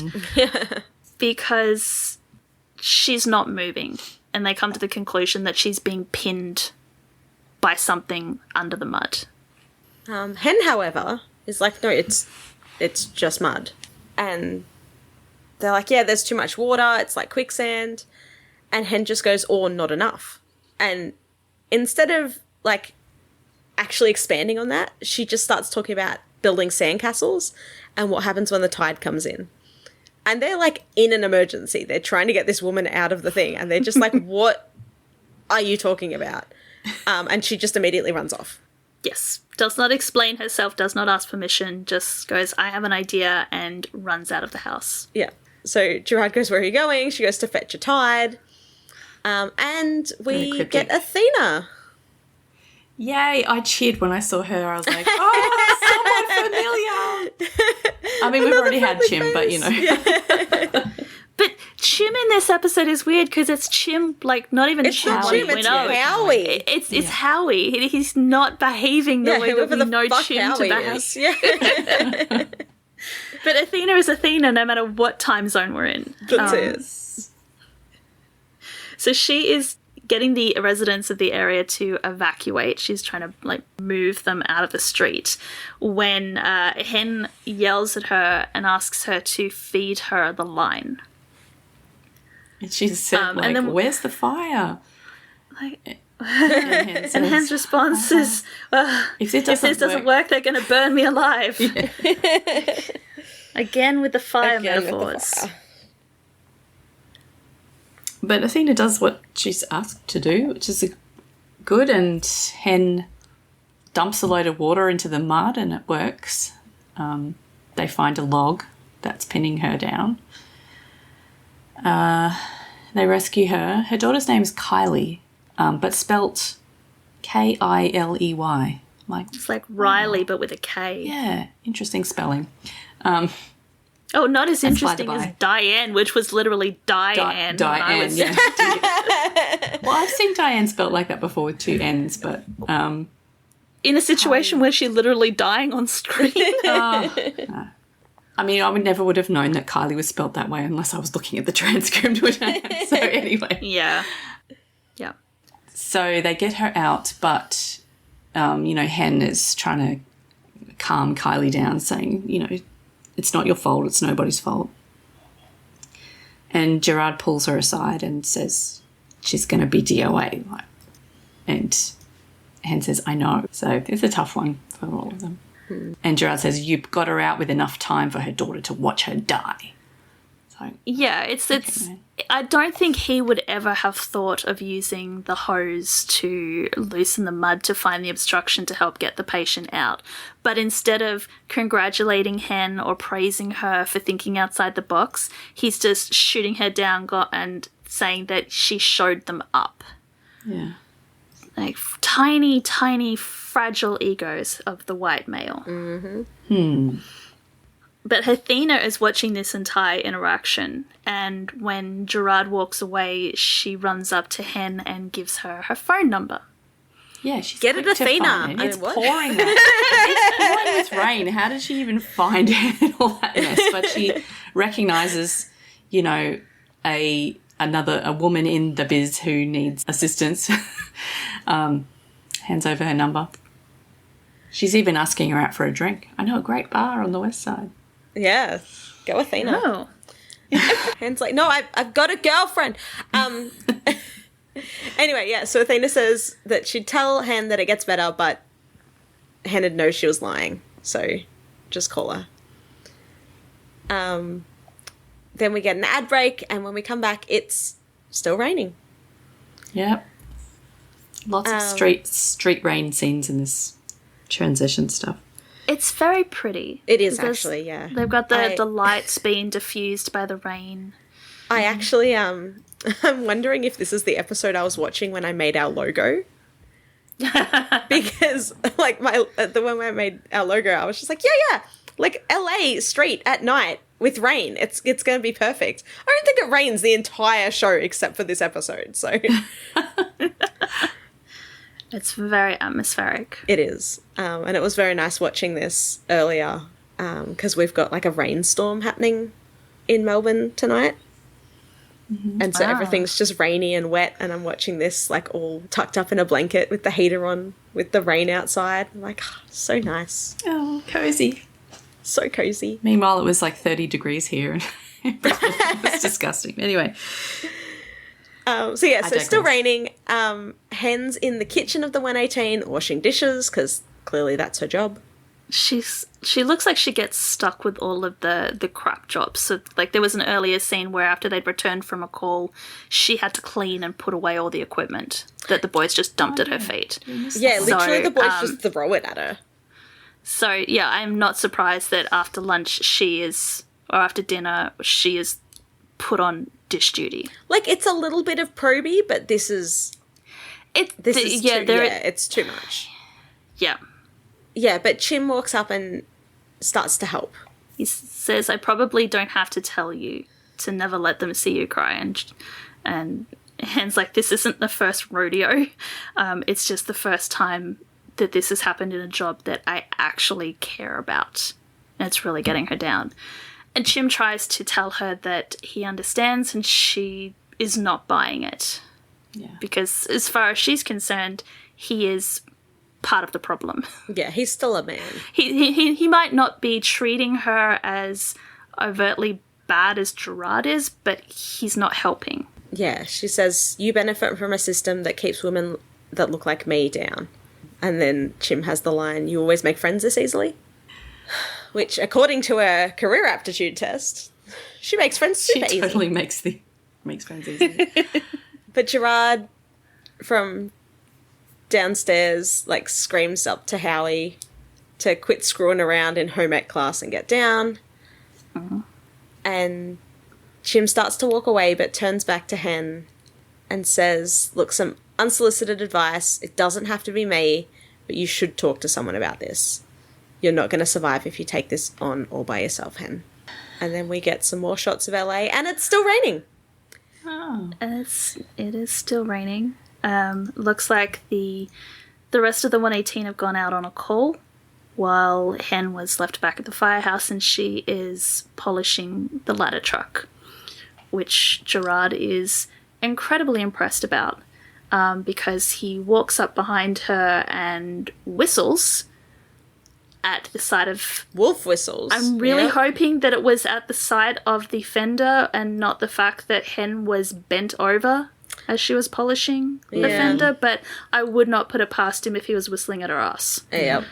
Because she's not moving, and they come to the conclusion that she's being pinned by something under the mud. Hen, however, is like, no, it's just mud. And they're like, yeah, there's too much water, it's like quicksand. And Hen just goes, or not enough. And instead of, like, actually expanding on that, she just starts talking about building sandcastles and what happens when the tide comes in. And they're, like, in an emergency. They're trying to get this woman out of the thing. And they're just like, what are you talking about? And she just immediately runs off. Yes. Does not explain herself, does not ask permission, just goes, I have an idea, and runs out of the house. Yeah. So Gerard goes, where are you going? She goes to fetch a tide. And we get Athena. Yay, I cheered when I saw her. I was like, oh, someone familiar. I mean, we've already had Chim, but, you know. Yeah. But Chim in this episode is weird because it's Chim, like, not even Chim. It's not Chim, it's Howie. It's Howie. He's not behaving the way that we know Chim to behave. Yeah. But Athena is Athena no matter what time zone we're in. That's it. So she is getting the residents of the area to evacuate. She's trying to, like, move them out of the street when Hen yells at her and asks her to feed her the line. And she said, like, then, where's the fire? Like, and Hen's response is, if this doesn't work, they're going to burn me alive. Yeah. Again with the fire metaphors. But Athena does what she's asked to do, which is good, and Hen dumps a load of water into the mud and it works. They find a log that's pinning her down. They rescue her. Her daughter's name is Kylie, but spelt K-I-L-E-Y. It's like Riley, but with a K. Yeah, interesting spelling. Not as interesting as Diane, which was literally Diane. Diane, yeah. Well, I've seen Diane spelt like that before with two N's, but... in a situation where she's literally dying on screen. I mean, I would have known that Kylie was spelt that way unless I was looking at the transcript. So anyway. Yeah. Yeah. So they get her out, but, Hen is trying to calm Kylie down, saying, it's not your fault, it's nobody's fault. And Gerard pulls her aside and says she's going to be DOA. And Hen says, I know. So it's a tough one for all of them. And Gerard says, you've got her out with enough time for her daughter to watch her die. So yeah, it's I don't think he would ever have thought of using the hose to loosen the mud to find the obstruction to help get the patient out. But instead of congratulating Hen or praising her for thinking outside the box, he's just shooting her down and saying that she showed them up. Yeah. Like tiny, tiny, fragile egos of the white male. Mm-hmm. But Athena is watching this entire interaction, and when Gerard walks away, she runs up to Hen and gives her her phone number. Yeah, she's get it, Athena. It's pouring. It's pouring with rain. How did she even find it in all that mess? But she recognises, a woman in the biz who needs assistance. Hands over her number. She's even asking her out for a drink. I know a great bar on the west side. Yeah, go Athena. Oh. Hen's like, no, I've got a girlfriend. Anyway, yeah, so Athena says that she'd tell Hen that it gets better, but Hen had known she was lying, so just call her. Then we get an ad break, and when we come back, it's still raining. Yep. Lots of street rain scenes in this transition stuff. It's very pretty. It is actually, yeah. They've got the lights being diffused by the rain. I actually, I'm wondering if this is the episode I was watching when I made our logo. Because, like, the one where I made our logo, I was just like, yeah, like, LA street at night with rain. It's going to be perfect. I don't think it rains the entire show except for this episode, so... It's very atmospheric. It is. And it was very nice watching this earlier because we've got like a rainstorm happening in Melbourne tonight. Mm-hmm. And so everything's just rainy and wet, and I'm watching this like all tucked up in a blanket with the heater on with the rain outside. I'm like, oh, so nice. Oh, cozy. So cozy. Meanwhile, it was like 30 degrees here and it was disgusting. Anyway. So still raining. Hen's in the kitchen of the 118 washing dishes because clearly that's her job. She looks like she gets stuck with all of the crap jobs. So, like, there was an earlier scene where after they'd returned from a call, she had to clean and put away all the equipment that the boys just dumped at her feet. Yeah, literally the boys just throw it at her. So, yeah, I'm not surprised that after lunch or after dinner, she is put on dish duty. Like, it's a little bit of probey, but it's too much. Yeah. Yeah, but Chim walks up and starts to help. He says, I probably don't have to tell you to never let them see you cry. And Hen's like, this isn't the first rodeo. It's just the first time that this has happened in a job that I actually care about. And it's really getting her down. And Chim tries to tell her that he understands, and she is not buying it. Yeah. Because as far as she's concerned, he is part of the problem. Yeah, he's still a man. He might not be treating her as overtly bad as Gerard is, but he's not helping. Yeah, she says, you benefit from a system that keeps women that look like me down. And then Chim has the line, you always make friends this easily? Which, according to her career aptitude test, she makes friends super easy. She totally makes friends easy. But Gerard, from downstairs, like, screams up to Howie to quit screwing around in home ec class and get down. Mm-hmm. And Chim starts to walk away, but turns back to Hen and says, look, some unsolicited advice. It doesn't have to be me, but you should talk to someone about this. You're not going to survive if you take this on all by yourself, Hen. And then we get some more shots of LA, and it's still raining. Oh. It is still raining. Looks like the rest of the 118 have gone out on a call, while Hen was left back at the firehouse, and she is polishing the ladder truck, which Gerard is incredibly impressed about, because he walks up behind her and whistles at the side of... Wolf whistles. I'm really hoping that it was at the side of the fender and not the fact that Hen was bent over as she was polishing the fender, but I would not put it past him if he was whistling at her ass. Yep.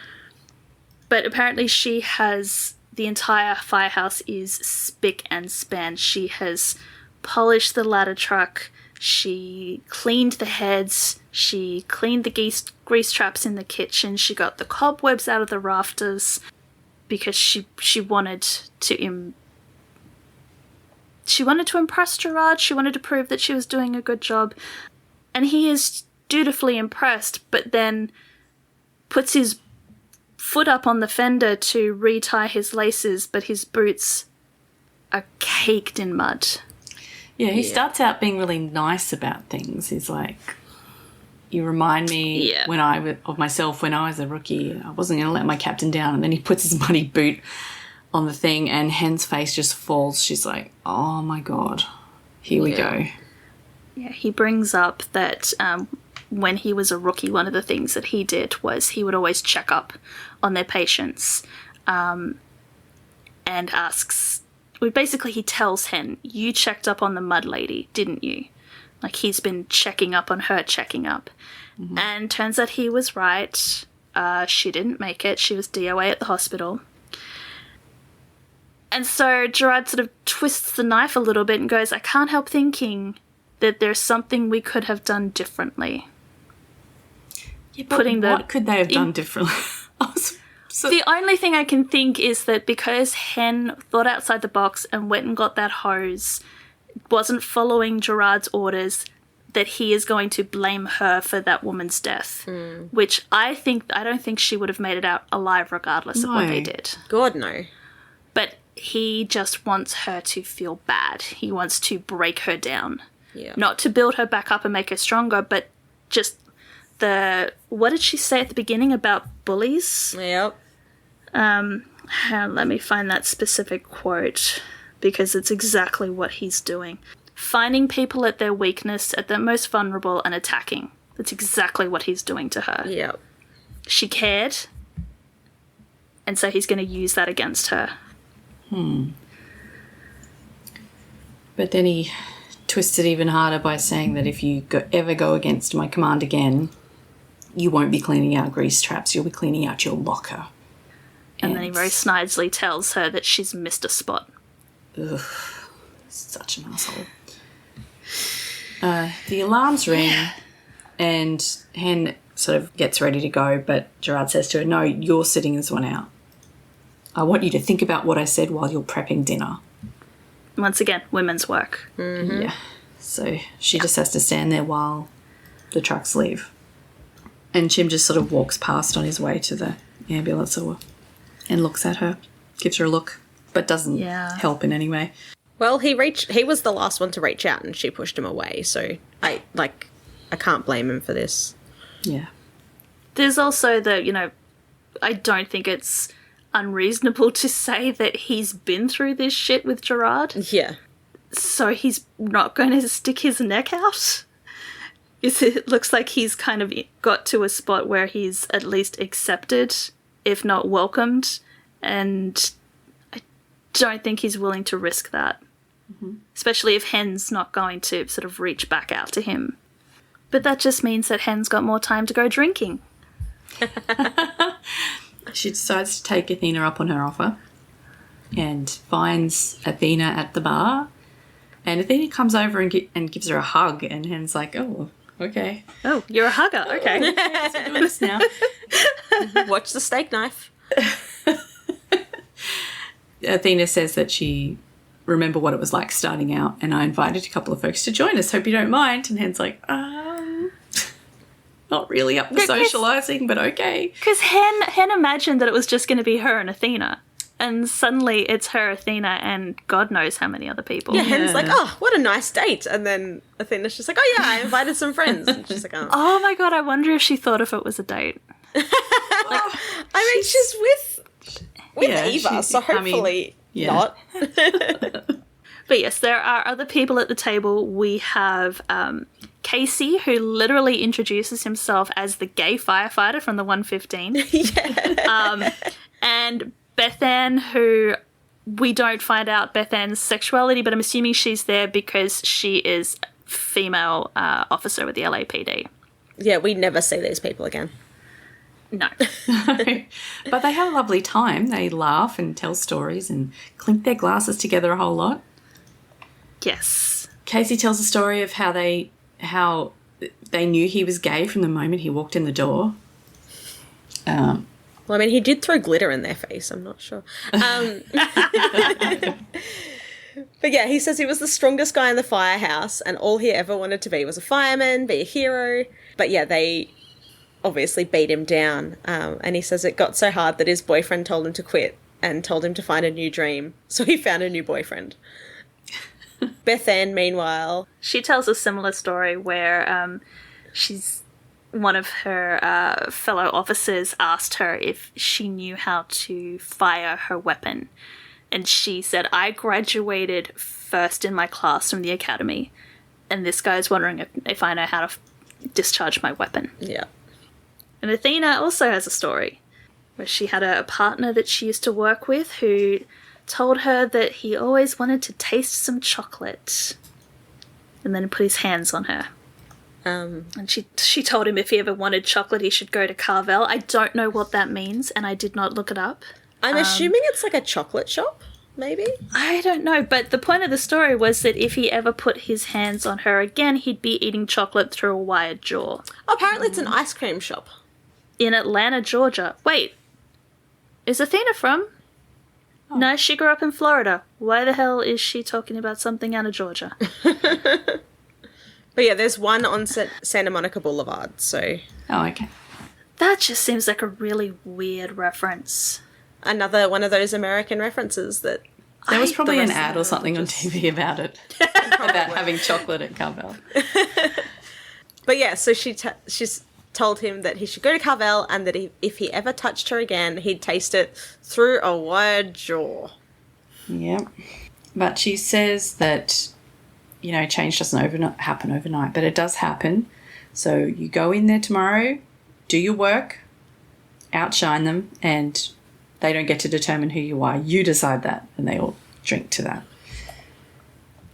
But apparently she has... The entire firehouse is spick and span. She has polished the ladder truck. She cleaned the heads. She cleaned the grease traps in the kitchen. She got the cobwebs out of the rafters because she wanted to impress Gerard. She wanted to prove that she was doing a good job. And he is dutifully impressed, but then puts his foot up on the fender to retie his laces, but his boots are caked in mud. Yeah, he starts out being really nice about things. He's like, you remind me of myself when I was a rookie. I wasn't going to let my captain down. And then he puts his muddy boot on the thing and Hen's face just falls. She's like, oh my God, here we go. Yeah, he brings up that when he was a rookie, one of the things that he did was he would always check up on their patients and asks basically he tells Hen, you checked up on the mud lady, didn't you? Like, he's been checking up on her checking up. Mm-hmm. And turns out he was right. She didn't make it. She was DOA at the hospital. And so Gerard sort of twists the knife a little bit and goes, I can't help thinking that there's something we could have done differently. Yeah, but what could they have done differently? The only thing I can think is that because Hen thought outside the box and went and got that hose, wasn't following Gerard's orders, that he is going to blame her for that woman's death, which I don't think she would have made it out alive regardless of what they did. God, no. But he just wants her to feel bad. He wants to break her down. Yeah. Not to build her back up and make her stronger, but just what did she say at the beginning about bullies? Yep. Let me find that specific quote, because it's exactly what he's doing. Finding people at their weakness, at their most vulnerable, and attacking. That's exactly what he's doing to her. Yep. She cared, and so he's going to use that against her. But then he twists it even harder by saying that if you ever go against my command again, you won't be cleaning out grease traps, you'll be cleaning out your locker. And then he very snidely tells her that she's missed a spot. Ugh, such an asshole. The alarms ring, and Hen sort of gets ready to go, but Gerard says to her, no, you're sitting this one out. I want you to think about what I said while you're prepping dinner. Once again, women's work. Mm-hmm. Yeah. So she just has to stand there while the trucks leave. And Chim just sort of walks past on his way to the ambulance and looks at her, gives her a look, but doesn't help in any way. Well, he was the last one to reach out and she pushed him away, so I can't blame him for this. Yeah. There's also I don't think it's unreasonable to say that he's been through this shit with Gerard. Yeah. So he's not going to stick his neck out. It looks like he's kind of got to a spot where he's at least accepted, if not welcomed, and I don't think he's willing to risk that. Mm-hmm. Especially if Hen's not going to sort of reach back out to him. But that just means that Hen's got more time to go drinking. She decides to take Athena up on her offer and finds Athena at the bar. And Athena comes over and gives her a hug, and Hen's like, oh, okay. Oh, you're a hugger. Okay. We're doing this now. Watch the steak knife. Athena says that she remember what it was like starting out, and I invited a couple of folks to join us. Hope you don't mind. And Hen's like, not really up for socialising, but okay. Because Hen imagined that it was just going to be her and Athena. And suddenly it's her, Athena, and God knows how many other people. Yeah, Hen's like, oh, what a nice date. And then Athena's just like, oh, yeah, I invited some friends. And she's like, oh. Oh, my God, I wonder if she thought if it was a date. I mean, she's with Eva, so hopefully not. But yes, there are other people at the table. We have Casey, who literally introduces himself as the gay firefighter from the 115. Yeah. And Beth Ann, who we don't find out Beth Ann's sexuality, but I'm assuming she's there because she is a female officer with the LAPD. Yeah, we never see these people again. No. But they have a lovely time. They laugh and tell stories and clink their glasses together a whole lot. Yes. Casey tells a story of how they knew he was gay from the moment he walked in the door. Well, I mean, he did throw glitter in their face. I'm not sure. But yeah, he says he was the strongest guy in the firehouse and all he ever wanted to be was a fireman, be a hero. But yeah, they obviously beat him down. And he says it got so hard that his boyfriend told him to quit and told him to find a new dream. So he found a new boyfriend. Beth Ann, meanwhile... She tells a similar story where one of her fellow officers asked her if she knew how to fire her weapon. And she said, I graduated first in my class from the academy. And this guy's wondering if I know how to discharge my weapon. Yeah. And Athena also has a story where she had a partner that she used to work with who told her that he always wanted to taste some chocolate. And then he put his hands on her. And she told him if he ever wanted chocolate, he should go to Carvel. I don't know what that means, and I did not look it up. I'm assuming it's like a chocolate shop, maybe? I don't know, but the point of the story was that if he ever put his hands on her again, he'd be eating chocolate through a wired jaw. Apparently it's an ice cream shop. In Atlanta, Georgia. Wait, is Athena from? Oh. No, she grew up in Florida. Why the hell is she talking about something out of Georgia? But yeah, there's one on Santa Monica Boulevard, so... Oh, okay. That just seems like a really weird reference. Another one of those American references that... There was probably an ad or something on TV about it. About having chocolate at Carvel. But yeah, so she's told him that he should go to Carvel and that if he ever touched her again, he'd taste it through a wired jaw. Yep. But she says that, you know, change doesn't happen overnight, but it does happen. So you go in there tomorrow, do your work, outshine them, and they don't get to determine who you are. You decide that, and they all drink to that.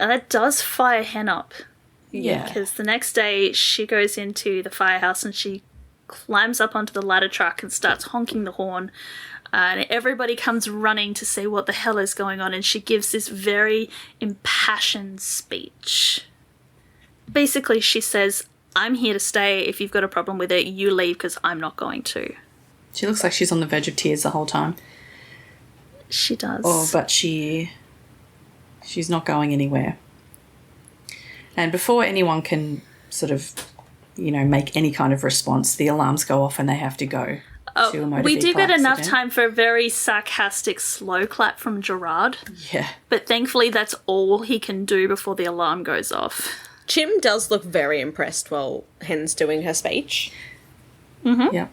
And that does fire Hen up. Yeah. Because the next day she goes into the firehouse and she climbs up onto the ladder truck and starts honking the horn. And everybody comes running to see what the hell is going on. And she gives this very impassioned speech. Basically, she says, I'm here to stay. If you've got a problem with it, you leave because I'm not going to. She looks like she's on the verge of tears the whole time. She does. Oh, but she's not going anywhere. And before anyone can sort of, you know, make any kind of response, the alarms go off and they have to go. We do get enough time for a very sarcastic slow clap from Gerard. Yeah. But thankfully that's all he can do before the alarm goes off. Chim does look very impressed while Hen's doing her speech. Mm-hmm. Yeah.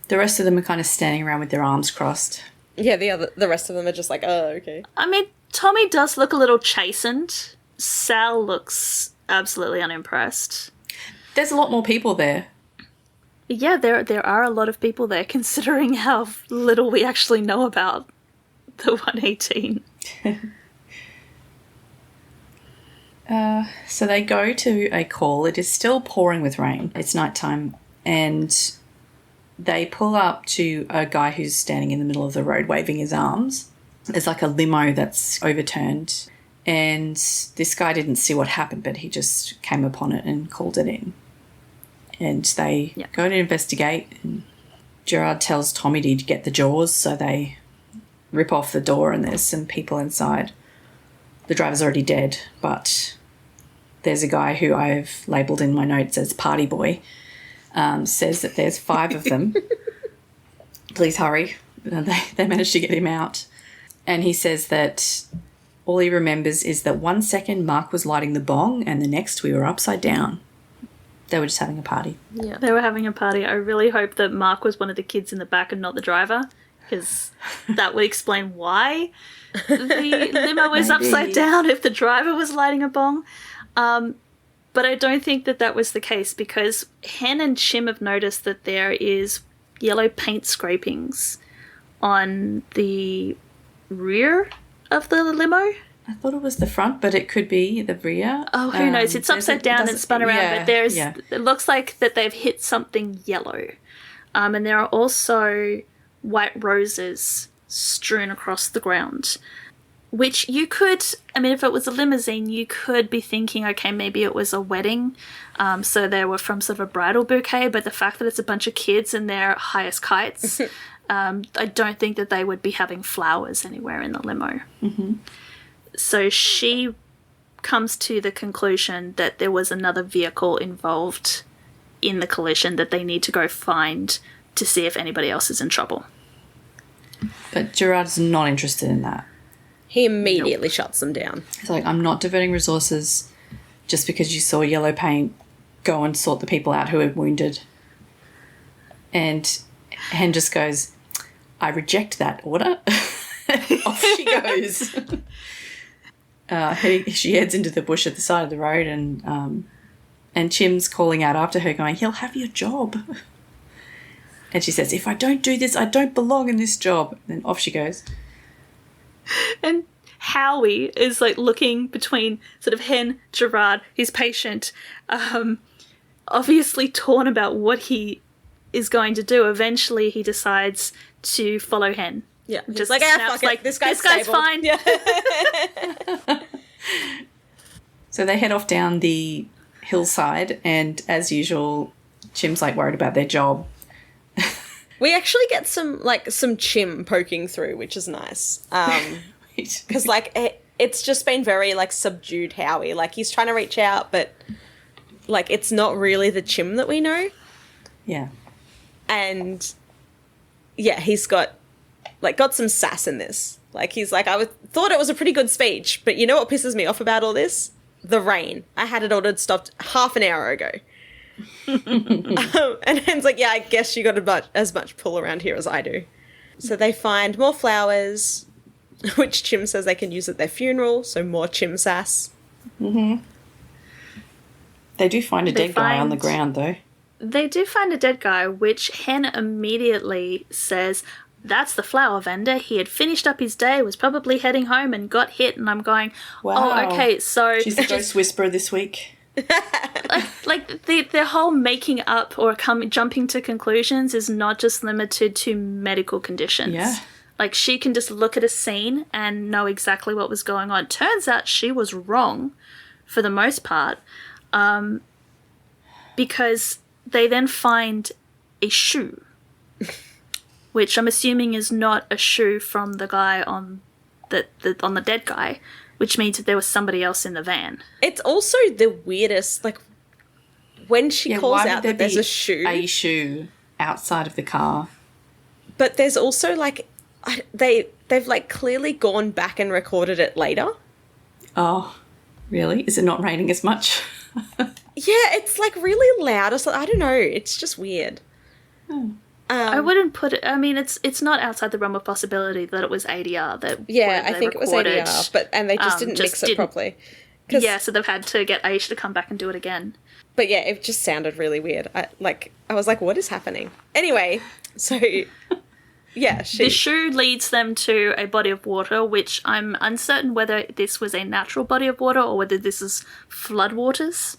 The rest of them are kind of standing around with their arms crossed. Yeah, the rest of them are just like, oh, okay. I mean, Tommy does look a little chastened. Sal looks absolutely unimpressed. There's a lot more people there. Yeah, there are a lot of people there, considering how little we actually know about the 118. So they go to a call. It is still pouring with rain. It's nighttime, and they pull up to a guy who's standing in the middle of the road waving his arms. There's like a limo that's overturned, and this guy didn't see what happened, but he just came upon it and called it in. And they go to investigate, and Gerard tells Tommy to get the jaws, so they rip off the door and there's some people inside. The driver's already dead, but there's a guy who I've labelled in my notes as Party Boy, says that there's 5 of them. Please hurry. They managed to get him out. And he says that all he remembers is that 1 second Mark was lighting the bong and the next we were upside down. They were just having a party. Yeah, they were having a party. I really hope that Mark was one of the kids in the back and not the driver, because that would explain why the limo was upside down if the driver was lighting a bong. But I don't think that was the case, because Hen and Chim have noticed that there is yellow paint scrapings on the rear of the limo. I thought it was the front, but it could be the rear. Oh, who knows? It's upside down and spun around, but it looks like that they've hit something yellow. And there are also white roses strewn across the ground, which you could, I mean, if it was a limousine, you could be thinking, okay, maybe it was a wedding, so they were from sort of a bridal bouquet, but the fact that it's a bunch of kids and they're high as kites, I don't think that they would be having flowers anywhere in the limo. Mm-hmm. So she comes to the conclusion that there was another vehicle involved in the collision that they need to go find to see if anybody else is in trouble. But Gerard's not interested in that. He immediately shuts them down. He's like, I'm not diverting resources just because you saw yellow paint. Go and sort the people out who are wounded. And Hen just goes, I reject that order. Off she goes. She heads into the bush at the side of the road, and Chim's calling out after her going, he'll have your job. And she says, if I don't do this, I don't belong in this job. And then off she goes. And Howie is like looking between sort of Hen, Gerard, his patient, obviously torn about what he is going to do. Eventually he decides to follow Hen. Yeah, just like, snaps fuck it. This guy's fine. Yeah. So they head off down the hillside, and as usual, Chim's like worried about their job. We actually get some Chim poking through, which is nice. Because it's just been very like subdued Howie. Like he's trying to reach out, but like it's not really the Chim that we know. Yeah. And yeah, he's got some sass in this. Like he's like, thought it was a pretty good speech, but you know what pisses me off about all this? The rain. I had it ordered stopped half an hour ago. And Hen's like, yeah, I guess you got as much pull around here as I do. So they find more flowers, which Chim says they can use at their funeral, so more Chim sass. Mm-hmm. They do find a dead guy on the ground, though. They do find a dead guy, which Hen immediately says, that's the flower vendor. He had finished up his day, was probably heading home and got hit. And I'm going, wow. Oh, okay, so... She's the ghost whisperer this week. like the whole making up or jumping to conclusions is not just limited to medical conditions. Yeah. Like, she can just look at a scene and know exactly what was going on. Turns out she was wrong for the most part, because they then find a shoe, which I'm assuming is not a shoe from the guy on the dead guy, which means that there was somebody else in the van. It's also the weirdest, like, when she calls out that there's a shoe outside of the car. But there's also, like, they've like clearly gone back and recorded it later. Oh, really? Is it not raining as much? Yeah, it's like really loud or something. I don't know. It's just weird. I wouldn't put it... I mean, it's not outside the realm of possibility that it was ADR that... Yeah, I think it was ADR, and they just didn't mix it properly. Yeah, so they've had to get Aisha to come back and do it again. But yeah, it just sounded really weird. I was like, what is happening? Anyway, so... Yeah, the shoe leads them to a body of water, which I'm uncertain whether this was a natural body of water or whether this is floodwaters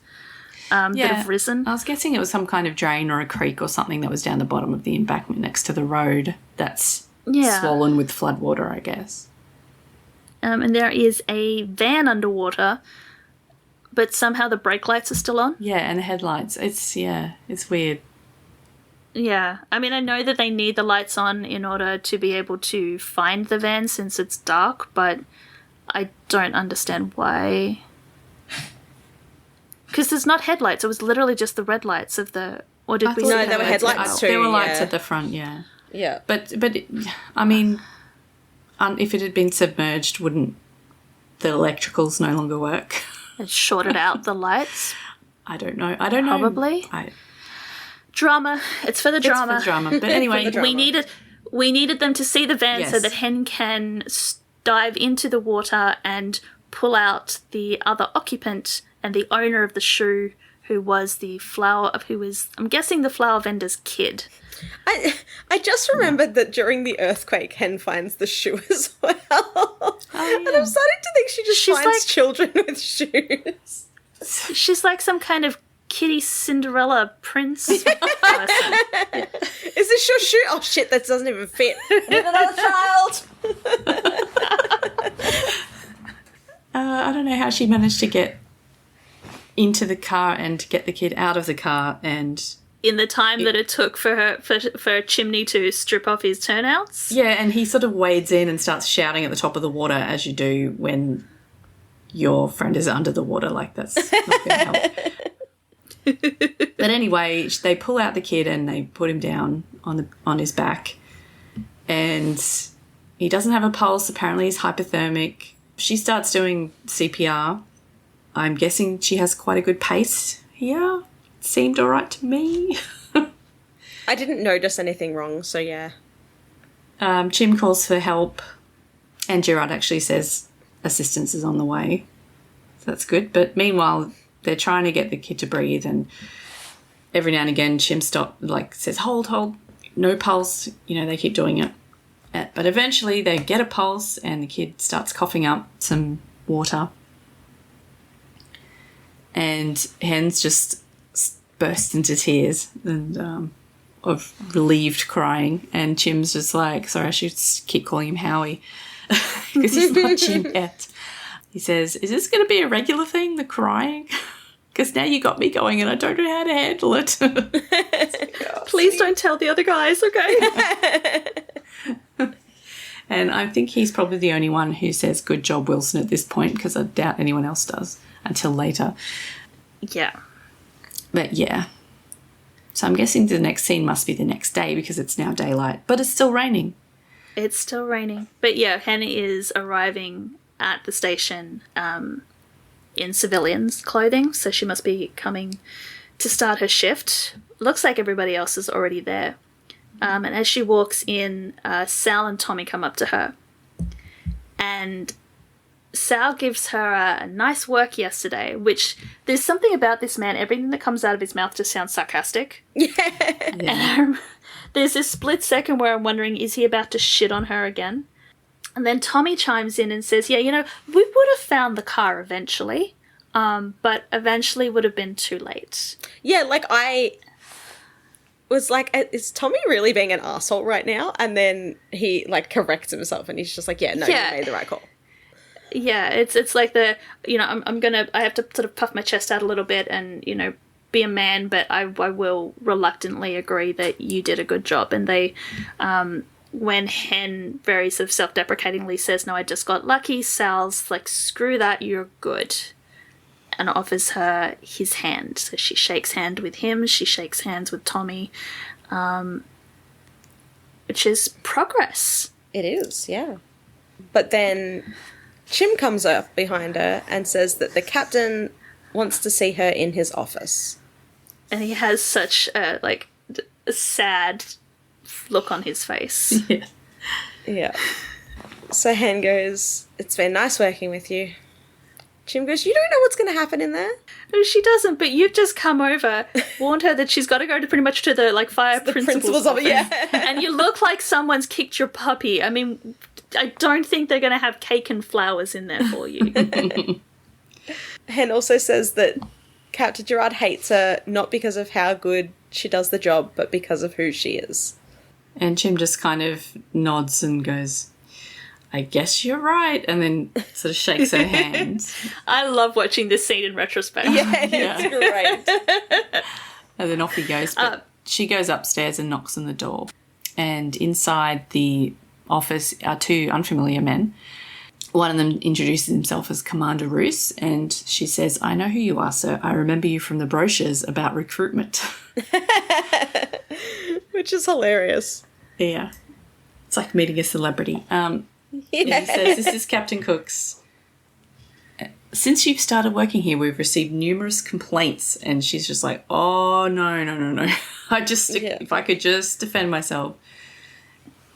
that have risen. I was guessing it was some kind of drain or a creek or something that was down the bottom of the embankment next to the road that's swollen with floodwater, I guess. And there is a van underwater, but somehow the brake lights are still on. Yeah, and the headlights. It's weird. Yeah, I mean, I know that they need the lights on in order to be able to find the van since it's dark, but I don't understand why. Because there's not headlights, it was literally just the red lights of the... Or did we see No, there were headlights too. There were lights at the front, yeah. Yeah. But I mean, if it had been submerged, wouldn't the electricals no longer work? It shorted out the lights? I don't know. Probably. Drama. It's for the drama. It's for drama. But anyway, we needed them to see the van so Yes. that Hen can dive into the water and pull out the other occupant and the owner of the shoe, who was I'm guessing the flower vendor's kid. I just remembered that during the earthquake, Hen finds the shoe as well. Oh, yeah. And I'm starting to think she's finds like, children with shoes. She's like some kind of kitty Cinderella prince person. Yeah. Is this your shoe? Oh shit, that doesn't even fit. With another child. I don't know how she managed to get into the car and get the kid out of the car, and in the time that it took for Chimney to strip off his turnouts. Yeah, and he sort of wades in and starts shouting at the top of the water, as you do when your friend is under the water. Like, that's not going to help. But anyway, they pull out the kid and they put him down on his back, and he doesn't have a pulse. Apparently he's hypothermic. She starts doing CPR. I'm guessing she has quite a good pace here. Seemed all right to me. I didn't notice anything wrong, so yeah. Chim calls for help, and Gerard actually says assistance is on the way. So that's good. But meanwhile, they're trying to get the kid to breathe, and every now and again Chim says, hold, no pulse. You know, they keep doing it. But eventually they get a pulse and the kid starts coughing up some water. And Hen's just burst into tears and of relieved crying. And Chim's just like, sorry, I should keep calling him Howie because he's not Chim yet. He says, is this going to be a regular thing, the crying? Because now you got me going and I don't know how to handle it. Please don't tell the other guys, okay? And I think he's probably the only one who says, good job, Wilson, at this point, because I doubt anyone else does until later. Yeah. But yeah. So I'm guessing the next scene must be the next day because it's now daylight. But it's still raining. It's still raining. But yeah, Hen is arriving at the station in civilian's clothing, so she must be coming to start her shift. Looks like everybody else is already there. And as she walks in, Sal and Tommy come up to her. And Sal gives her a nice work yesterday, which there's something about this man, everything that comes out of his mouth just sounds sarcastic. Yeah. And there's this split second where I'm wondering, is he about to shit on her again? And then Tommy chimes in and says, yeah, you know, we would have found the car eventually, but eventually would have been too late. Yeah, like I was like, is Tommy really being an asshole right now? And then he like corrects himself and he's just like, yeah, no, Yeah. you made the right call. Yeah, it's like the, you know, I have to sort of puff my chest out a little bit and, you know, be a man, but I will reluctantly agree that you did a good job. And they, when Hen very sort of self-deprecatingly says, no, I just got lucky, Sal's like, screw that, you're good. And offers her his hand. So she shakes hand with him, she shakes hands with Tommy, which is progress. It is, yeah. But then Chim comes up behind her and says that the captain wants to see her in his office. And he has such a, like, a sad look on his face. Yeah. Yeah. So Hen goes, it's been nice working with you. Chim goes, you don't know what's going to happen in there? No, she doesn't, but you've just come over, warned her that she's got to go to pretty much to the, like, fire principal's of it, office. yeah. And you look like someone's kicked your puppy. I mean, I don't think they're going to have cake and flowers in there for you. Hen also says that Captain Gerard hates her not because of how good she does the job, but because of who she is. And Chim just kind of nods and goes, I guess you're right, and then sort of shakes her hand. I love watching this scene in retrospect. Yeah, it's great. And then off he goes. But she goes upstairs and knocks on the door. And inside the office are two unfamiliar men. One of them introduces himself as Commander Roos, and she says, I know who you are, sir. I remember you from the brochures about recruitment. Which is hilarious. Yeah. It's like meeting a celebrity. Yeah. He says, this is Captain Cook's. Since you've started working here, we've received numerous complaints. And she's just like, oh, no. If I could just defend myself.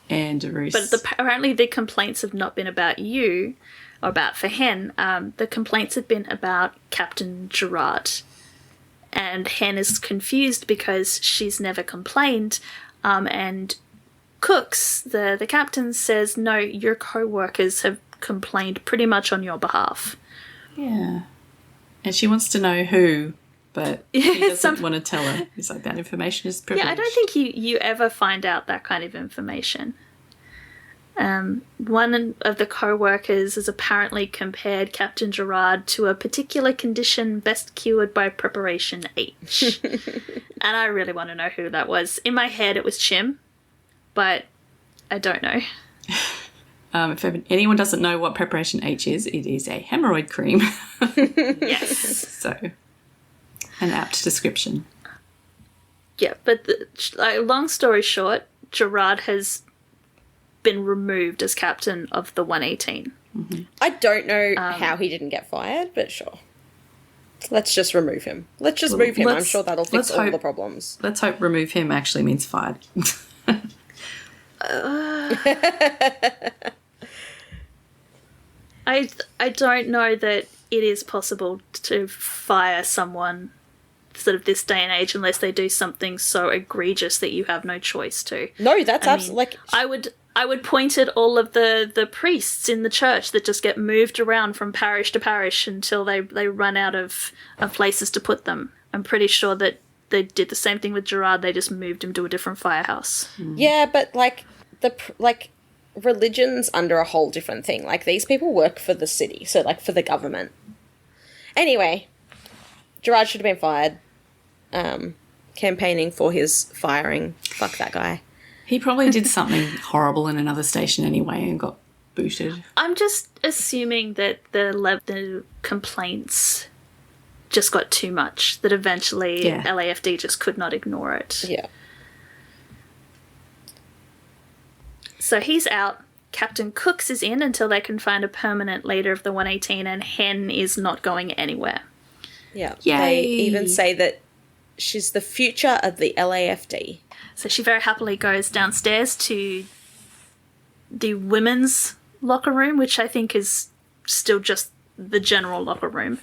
And Roos. But apparently the complaints have not been about you, or about for Hen. The complaints have been about Captain Gerard. And Hen is confused because she's never complained. And Cooks, the captain, says, no, your co-workers have complained pretty much on your behalf. Yeah. And she wants to know who, but he doesn't want to tell her. He's like, that information is privileged. Yeah, I don't think you ever find out that kind of information. One of the co-workers has apparently compared Captain Gerard to a particular condition best cured by preparation H. And I really want to know who that was. In my head, it was Chim, but I don't know. If anyone doesn't know what preparation H is, it is a hemorrhoid cream. Yes. So, an apt description. Yeah, but long story short, Gerard has been removed as captain of the 118. Mm-hmm. I don't know how he didn't get fired, but sure. Let's just remove him. Let's just move him. I'm sure that'll fix all the problems. Let's hope remove him actually means fired. I don't know that it is possible to fire someone sort of this day and age unless they do something so egregious that you have no choice to. No, that's absolutely... I I would point at all of the priests in the church that just get moved around from parish to parish until they run out of places to put them. I'm pretty sure that they did the same thing with Gerard. They just moved him to a different firehouse. Yeah, but religion's under a whole different thing. Like, these people work for the city, so like for the government. Anyway, Gerard should have been fired. Campaigning for his firing. Fuck that guy. He probably did something horrible in another station anyway and got booted. I'm just assuming that the complaints just got too much, that eventually LAFD just could not ignore it. Yeah. So he's out. Captain Cooks is in until they can find a permanent leader of the 118, and Hen is not going anywhere. Yeah. Yay. They even say that she's the future of the LAFD. So she very happily goes downstairs to the women's locker room, which I think is still just the general locker room.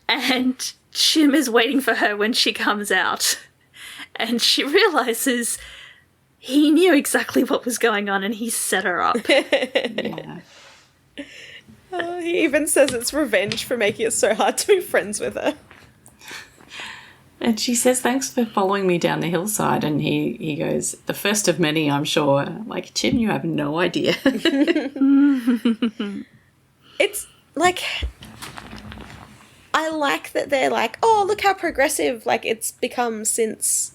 And Chim is waiting for her when she comes out. And she realises he knew exactly what was going on and he set her up. Yeah. He even says it's revenge for making it so hard to be friends with her. And she says, thanks for following me down the hillside. And he goes, the first of many, I'm sure. Like, Chim, you have no idea. It's like, I like that they're like, oh, look how progressive like it's become since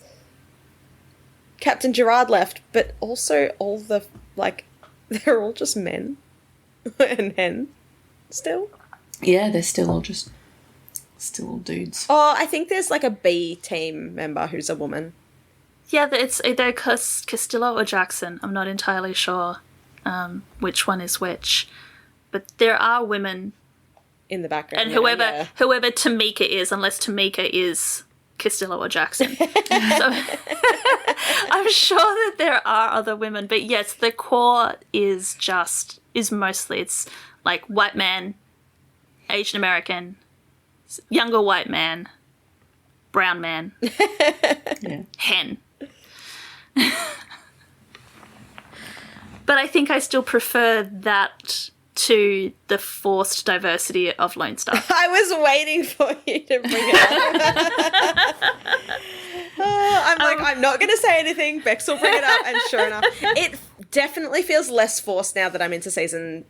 Captain Gerard left, but also all the, like, they're all just men. And Hen still. Yeah, they're still all dudes. Oh, I think there's like a B team member who's a woman. Yeah, it's either Castillo or Jackson. I'm not entirely sure which one is which. But there are women. In the background. And whoever Tamika is, unless Tamika is Castillo or Jackson. So I'm sure that there are other women. But yes, the core is mostly, it's like white man, Asian American, younger white man, brown man, Hen. But I think I still prefer that to the forced diversity of Lone Star. I was waiting for you to bring it up. I'm not going to say anything. Bex will bring it up, and sure enough, it definitely feels less forced now that I'm into season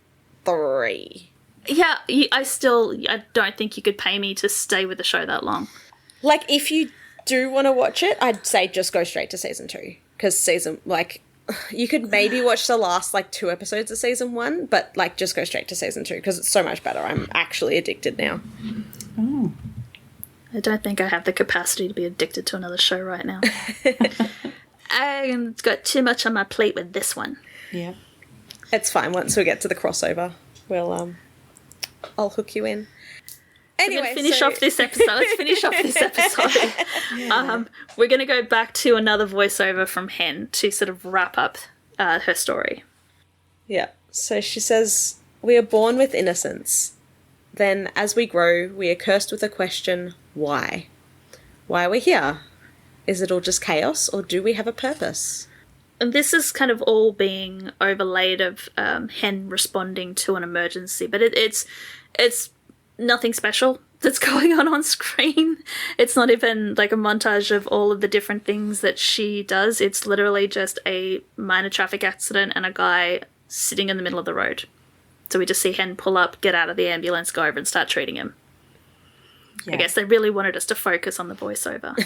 3. Yeah, I don't think you could pay me to stay with the show that long. Like, if you do want to watch it, I'd say just go straight to season 2. Because you could maybe watch the last, 2 episodes of season 1, but, just go straight to season 2, because it's so much better. I'm actually addicted now. Oh. I don't think I have the capacity to be addicted to another show right now. I've got too much on my plate with this one. Yeah. It's fine. Once we get to the crossover, I'll hook you in. Anyway, Let's finish off this episode. We're going to go back to another voiceover from Hen to sort of wrap up her story. Yeah. So she says, "We are born with innocence. Then, as we grow, we are cursed with a question, why? Why are we here? Is it all just chaos, or do we have a purpose?" And this is kind of all being overlaid of Hen responding to an emergency, but it's nothing special that's going on screen. It's not even like a montage of all of the different things that she does. It's literally just a minor traffic accident and a guy sitting in the middle of the road. So we just see Hen pull up, get out of the ambulance, go over and start treating him. Yeah. I guess they really wanted us to focus on the voiceover.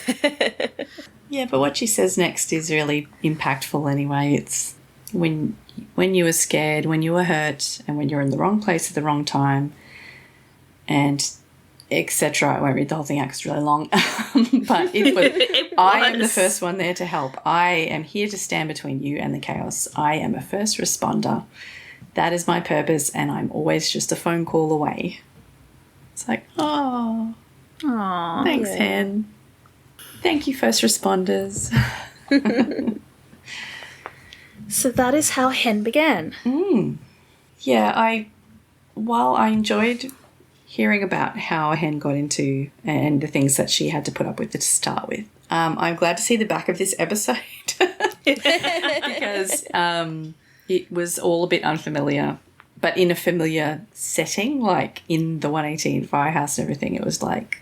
Yeah, but what she says next is really impactful anyway. It's when you were scared, when you were hurt, and when you're in the wrong place at the wrong time, and etc. I won't read the whole thing out 'cause it's really long. But I am the first one there to help. I am here to stand between you and the chaos. I am a first responder. That is my purpose, and I'm always just a phone call away. It's like, oh, thanks, Hen. Thank you, first responders. So that is how Hen began. Yeah, while I enjoyed hearing about how Hen got into and the things that she had to put up with to start with, I'm glad to see the back of this episode. because it was all a bit unfamiliar, but in a familiar setting, like in the 118 firehouse and everything. It was like,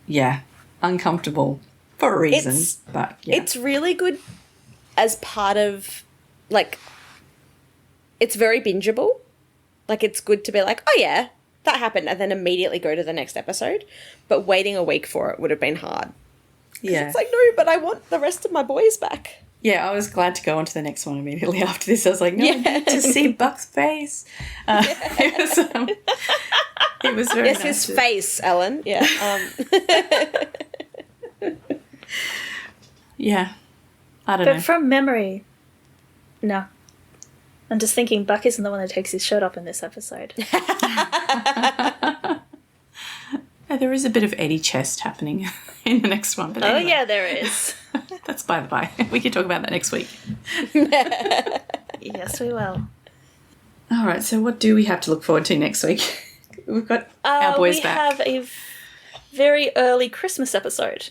yeah, uncomfortable for a reason, but yeah. It's really good as part of, like, it's very bingeable. Like, it's good to be like, oh yeah, that happened, and then immediately go to the next episode. But waiting a week for it would have been hard. Yeah. It's like, no, but I want the rest of my boys back. Yeah, I was glad to go on to the next one immediately after this. I was like, no, I need to see Buck's face. It was very Yes, nice. his face, Ellen. Yeah. Yeah. I don't But know. from memory, no. I'm just thinking Buck isn't the one that takes his shirt off in this episode. Yeah, there is a bit of Eddie chest happening in the next one. But Oh, anyway, yeah, there is. that's by the by. We can talk about that next week. Yes, we will. All right, so what do we have to look forward to next week? We've got our boys we back. have a very early Christmas episode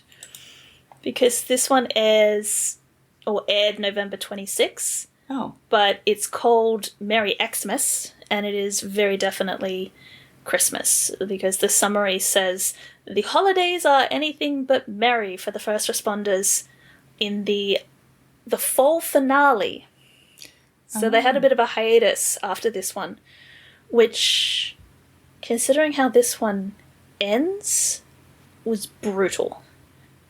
because this one aired November 26th, Oh, but it's called Merry Xmas, and it is very definitely Christmas because the summary says the holidays are anything but merry for the first responders in the fall finale. So they had a bit of a hiatus after this one, which, considering how this one ends, was brutal.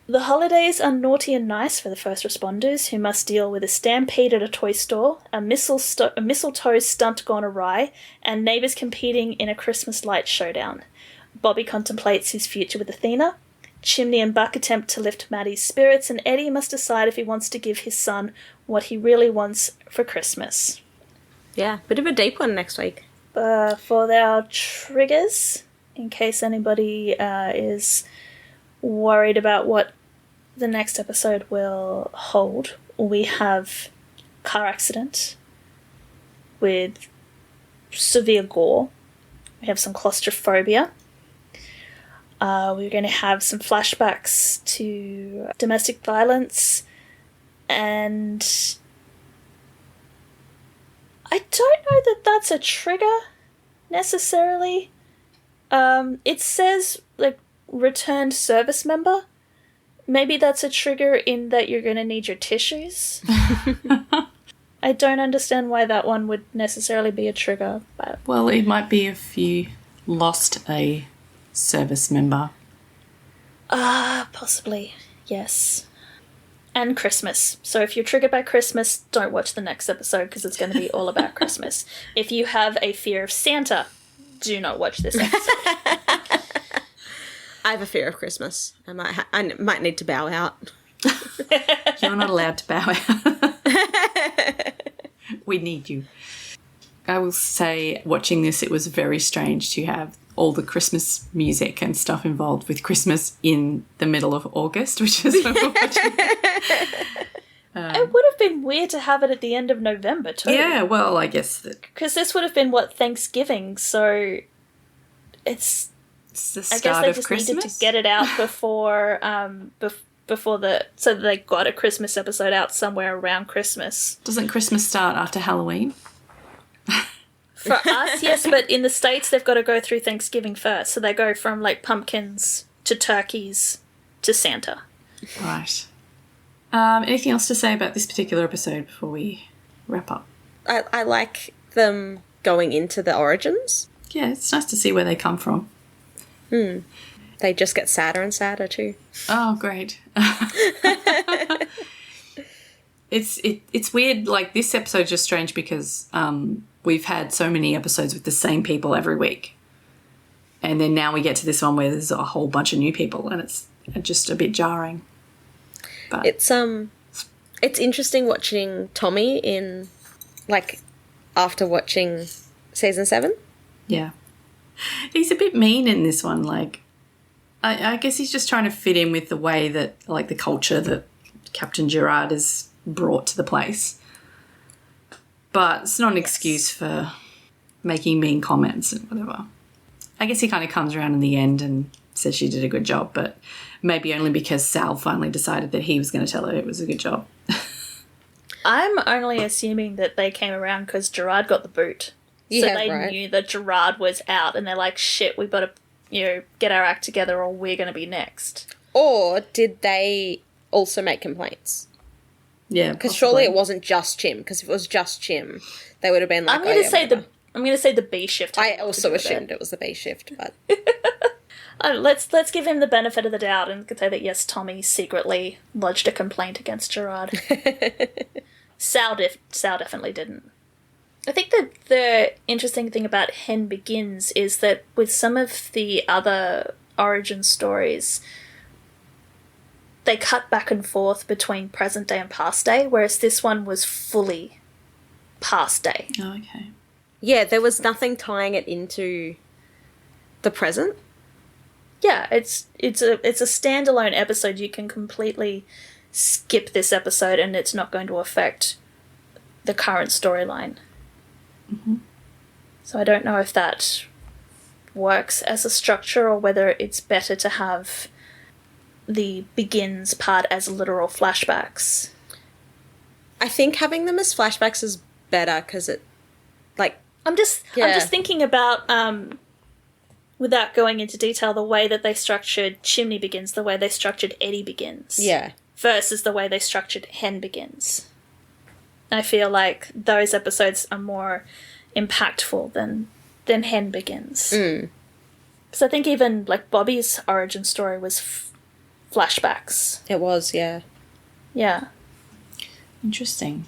The holidays are naughty and nice for the first responders who must deal with a stampede at a toy store, a mistletoe stunt gone awry, and neighbours competing in a Christmas light showdown. Bobby contemplates his future with Athena. Chimney and Buck attempt to lift Maddie's spirits, and Eddie must decide if he wants to give his son what he really wants for Christmas. Yeah, bit of a deep one next week. For our triggers, in case anybody is worried about what the next episode will hold, we have car accident with severe gore. We have some claustrophobia. We're going to have some flashbacks to domestic violence, and I don't know that that's a trigger necessarily. It says, like, returned service member. Maybe that's a trigger in that you're going to need your tissues. I don't understand why that one would necessarily be a trigger, but well, it might be if you lost a service member. possibly, yes. And Christmas. So if you're triggered by Christmas, don't watch the next episode because it's going to be all about Christmas. If you have a fear of Santa, do not watch this episode. I have a fear of Christmas. I might need to bow out. You're not allowed to bow out. We need you. I will say, watching this, it was very strange to have all the Christmas music and stuff involved with Christmas in the middle of August, which is when we're watching. It would have been weird to have it at the end of November too. Yeah, well, I guess that Because this would have been, Thanksgiving, so it's... it's the I guess start they of just Christmas. needed to get it out before so they got a Christmas episode out somewhere around Christmas. Doesn't Christmas start after Halloween? For us, yes, but in the States they've got to go through Thanksgiving first. So they go from, like, pumpkins to turkeys to Santa. Right. Anything else to say about this particular episode before we wrap up? I like them going into the origins. Yeah, it's nice to see where they come from. They just get sadder and sadder too. Oh, great. It's weird, like, this episode's just strange because we've had so many episodes with the same people every week. And then now we get to this one where there's a whole bunch of new people and it's just a bit jarring. But It's interesting watching Tommy in, like, after watching season 7. yeah. He's a bit mean in this one, like, I guess he's just trying to fit in with the way that, like, the culture that Captain Gerard has brought to the place. But it's not an excuse for making mean comments and whatever. I guess he kind of comes around in the end and says she did a good job, but maybe only because Sal finally decided that he was going to tell her it was a good job. I'm only assuming that they came around because Gerard got the boot. Yeah, so they knew that Gerard was out, and they're like, shit, we've got to, get our act together or we're going to be next. Or did they also make complaints? Yeah, because surely it wasn't just Chim. Because if it was just Chim, they would have been like, I'm going to say the B shift. I also assumed it was the B shift, but let's give him the benefit of the doubt and say that yes, Tommy secretly lodged a complaint against Gerard. Sal definitely didn't. I think that the interesting thing about Hen Begins is that with some of the other origin stories, they cut back and forth between present day and past day, whereas this one was fully past day. Oh, okay. Yeah, there was nothing tying it into the present. Yeah, it's a standalone episode. You can completely skip this episode and it's not going to affect the current storyline. Mm-hmm. So I don't know if that works as a structure or whether it's better to have the Begins part as literal flashbacks. I think having them as flashbacks is better because it, I'm just thinking about, without going into detail, the way that they structured Chimney Begins, the way they structured Eddie Begins. Yeah. Versus the way they structured Hen Begins. I feel like those episodes are more impactful than Hen Begins. Because I think even, Bobby's origin story was flashbacks. It was, yeah. Yeah. Interesting.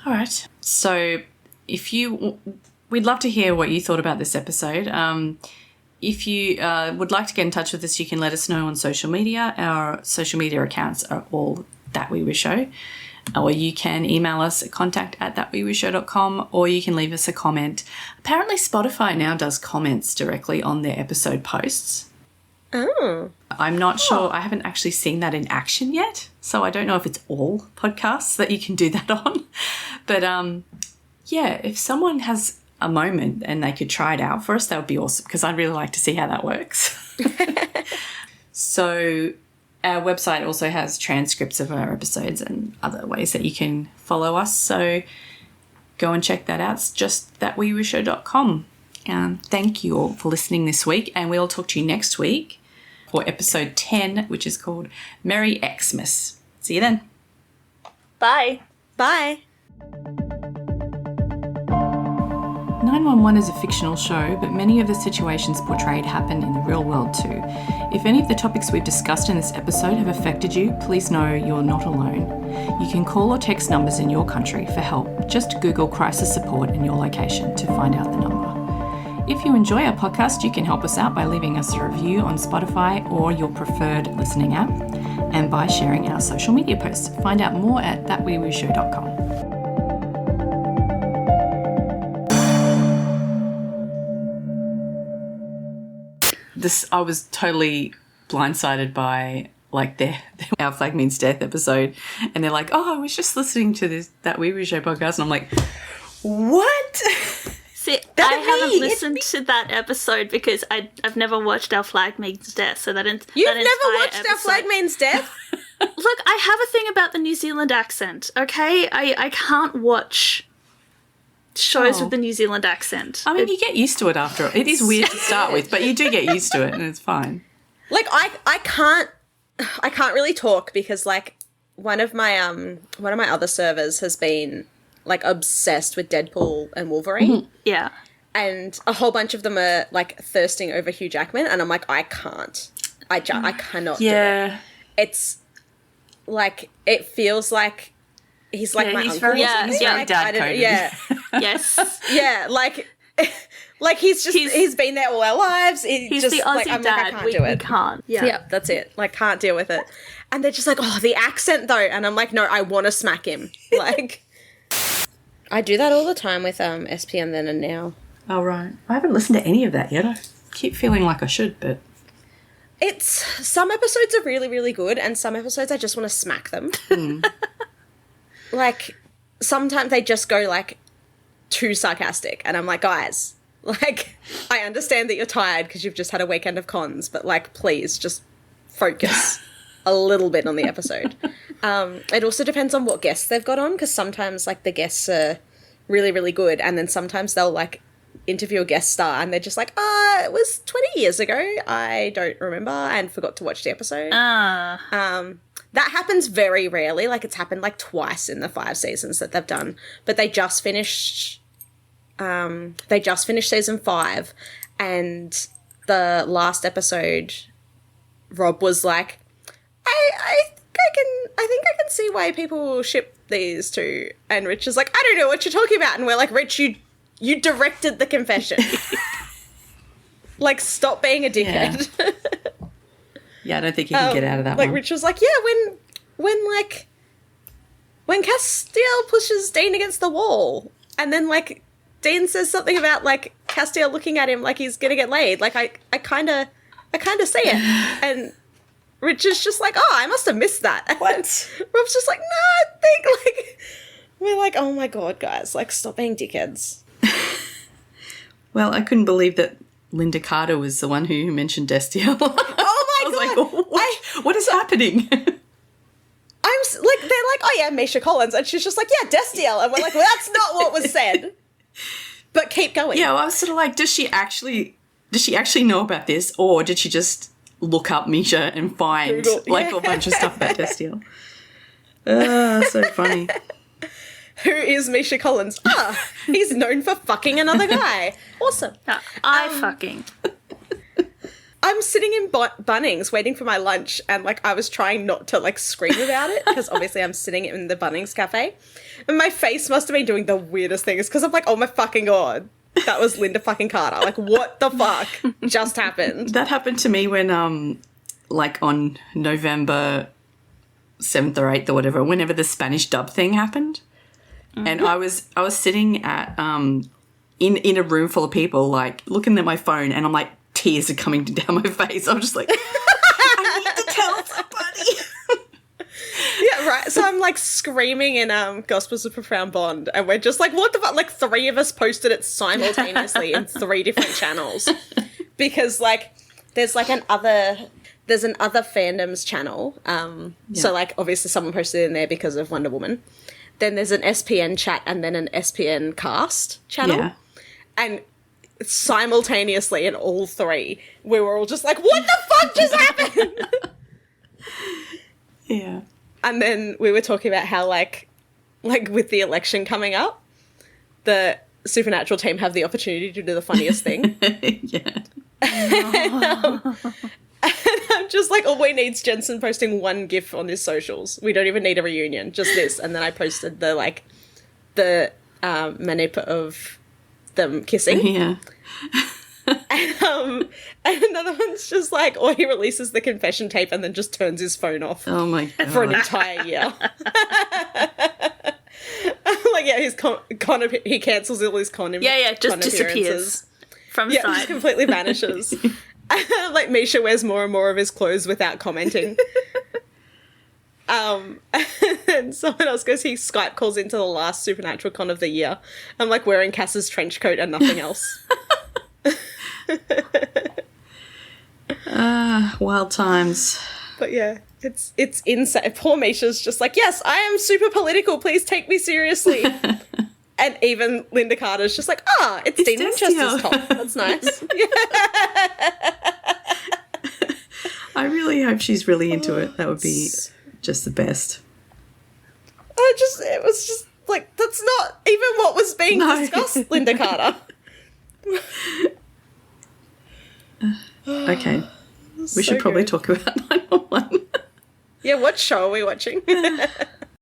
All right. So we'd love to hear what you thought about this episode. If you would like to get in touch with us, you can let us know on social media. Our social media accounts are all That Weewoo Show. Or you can email us at contact@thatweewooshow.com, or you can leave us a comment. Apparently Spotify now does comments directly on their episode posts. Oh. I'm not sure. I haven't actually seen that in action yet, so I don't know if it's all podcasts that you can do that on. But yeah, if someone has a moment and they could try it out for us, that would be awesome, because I'd really like to see how that works. So our website also has transcripts of our episodes and other ways that you can follow us. So go and check that out. It's just thatweewooshow.com. Thank you all for listening this week, and we'll talk to you next week for episode 10, which is called Merry Xmas. See you then. Bye. Bye. 911 is a fictional show, but many of the situations portrayed happen in the real world too. If any of the topics we've discussed in this episode have affected you, please know you're not alone. You can call or text numbers in your country for help. Just Google crisis support in your location to find out the number. If you enjoy our podcast, you can help us out by leaving us a review on Spotify or your preferred listening app, and by sharing our social media posts. Find out more at thatweewooshow.com. I was totally blindsided by our Flag Means Death episode, and they're like, oh, I was just listening to That Weewoo Show podcast, and I'm like, what? See, I haven't listened to that episode because I've never watched Our Flag Means Death, so that You've never watched Our Flag Means Death? Look, I have a thing about the New Zealand accent, okay? I can't watch shows with the New Zealand accent. I mean, you get used to it after. It is weird to start with, but you do get used to it, and it's fine. I can't really talk because one of my other servers has been obsessed with Deadpool and Wolverine. Mm-hmm. Yeah. And a whole bunch of them are thirsting over Hugh Jackman, and I'm like, I can't. I cannot do it. It's it feels like he's my he's uncle. Very, he's very dad coded. Yeah. Yes. Yeah, he's been there all our lives. He's just the Aussie dad. I can't do it. We can't. Yeah, that's it. Can't deal with it. And they're just oh, the accent though. And I'm like, no, I want to smack him. I do that all the time with SPM Then and Now. Oh, right. I haven't listened to any of that yet. I keep feeling like I should, but... Some episodes are really, really good, and some episodes I just want to smack them. Sometimes they just go, too sarcastic, and I'm like, guys, I understand that you're tired because you've just had a weekend of cons, but, please, just focus. a little bit on the episode. It also depends on what guests they've got on, because sometimes, like, the guests are really, really good, and then sometimes they'll, like, interview a guest star and they're just like, it was 20 years ago. I don't remember and forgot to watch the episode. That happens very rarely. Like, it's happened, like, twice in the 5 seasons that they've done. But they just finished season 5, and the last episode, Rob was like, I think I can see why people ship these two. And Rich is like, I don't know what you're talking about. And we're like, Rich, you directed the confession. Like, stop being a dickhead. Yeah, I don't think you can get out of that like, one. Rich was like, yeah, when Castiel pushes Dean against the wall, and then, like, Dean says something about, like, Castiel looking at him like he's gonna get laid. Like, I kind of see it. And Rich is just like, I must have missed that. What? Rob's just like, no, I think, like, we're like, oh my God, guys, like, stop being dickheads. Well, I couldn't believe that Linda Carter was the one who mentioned Destiel. Oh my God. I was like, what is happening? They're like, oh yeah, Misha Collins. And she's just like, yeah, Destiel. And we're like, well, that's not what was said. But keep going. Yeah, well, I was sort of like, does she actually know about this, or did she just look up Misha and find Google. a bunch of stuff about Destiel? So funny. Who is Misha Collins? He's known for fucking another guy. Awesome. Fucking. I'm sitting in Bunnings waiting for my lunch, and, like, I was trying not to, like, scream about it, because obviously I'm sitting in the Bunnings cafe, and my face must have been doing the weirdest things, because I'm like, oh my fucking God, that was Linda fucking Carter. Like, what the fuck just happened? That happened to me when, on November 7th or 8th or whatever, whenever the Spanish dub thing happened. Mm-hmm. And I was sitting at, in a room full of people, like, looking at my phone, and I'm like, tears are coming down my face. I'm just like, I need to tell somebody. Yeah, right. So I'm, like, screaming in Gospels of Profound Bond, and we're just like, what the fuck? Like, 3 of us posted it simultaneously in 3 different channels, because, like, there's an other fandoms channel. So, like, obviously someone posted it in there because of Wonder Woman. Then there's an SPN chat, and then an SPN cast channel. Yeah. And simultaneously in all 3, we were all just like, what the fuck just happened? Yeah. And then we were talking about how, like with the election coming up, the Supernatural team have the opportunity to do the funniest thing. Yeah. And I'm just like, all we need is Jensen posting one GIF on his socials. We don't even need a reunion, just this. And then I posted the manip of them kissing. Yeah. And another one's just like, or he releases the confession tape and then just turns his phone off. Oh my God. For an entire year. Like, yeah, he cancels all his just disappears from sight. Just completely vanishes. Like, Misha wears more and more of his clothes without commenting. And someone else goes, he Skype calls into the last Supernatural con of the year. I'm, like, wearing Cass's trench coat and nothing else. Wild times. But yeah, it's insane. Poor Misha's just like, yes, I am super political. Please take me seriously. And even Linda Carter's just like, it's Dean Winchester's top. That's nice. I really hope she's really into it. That would be just the best. It was just like, that's not even what was being discussed, Linda Carter. Okay. We should probably talk about 911. Yeah, what show are we watching?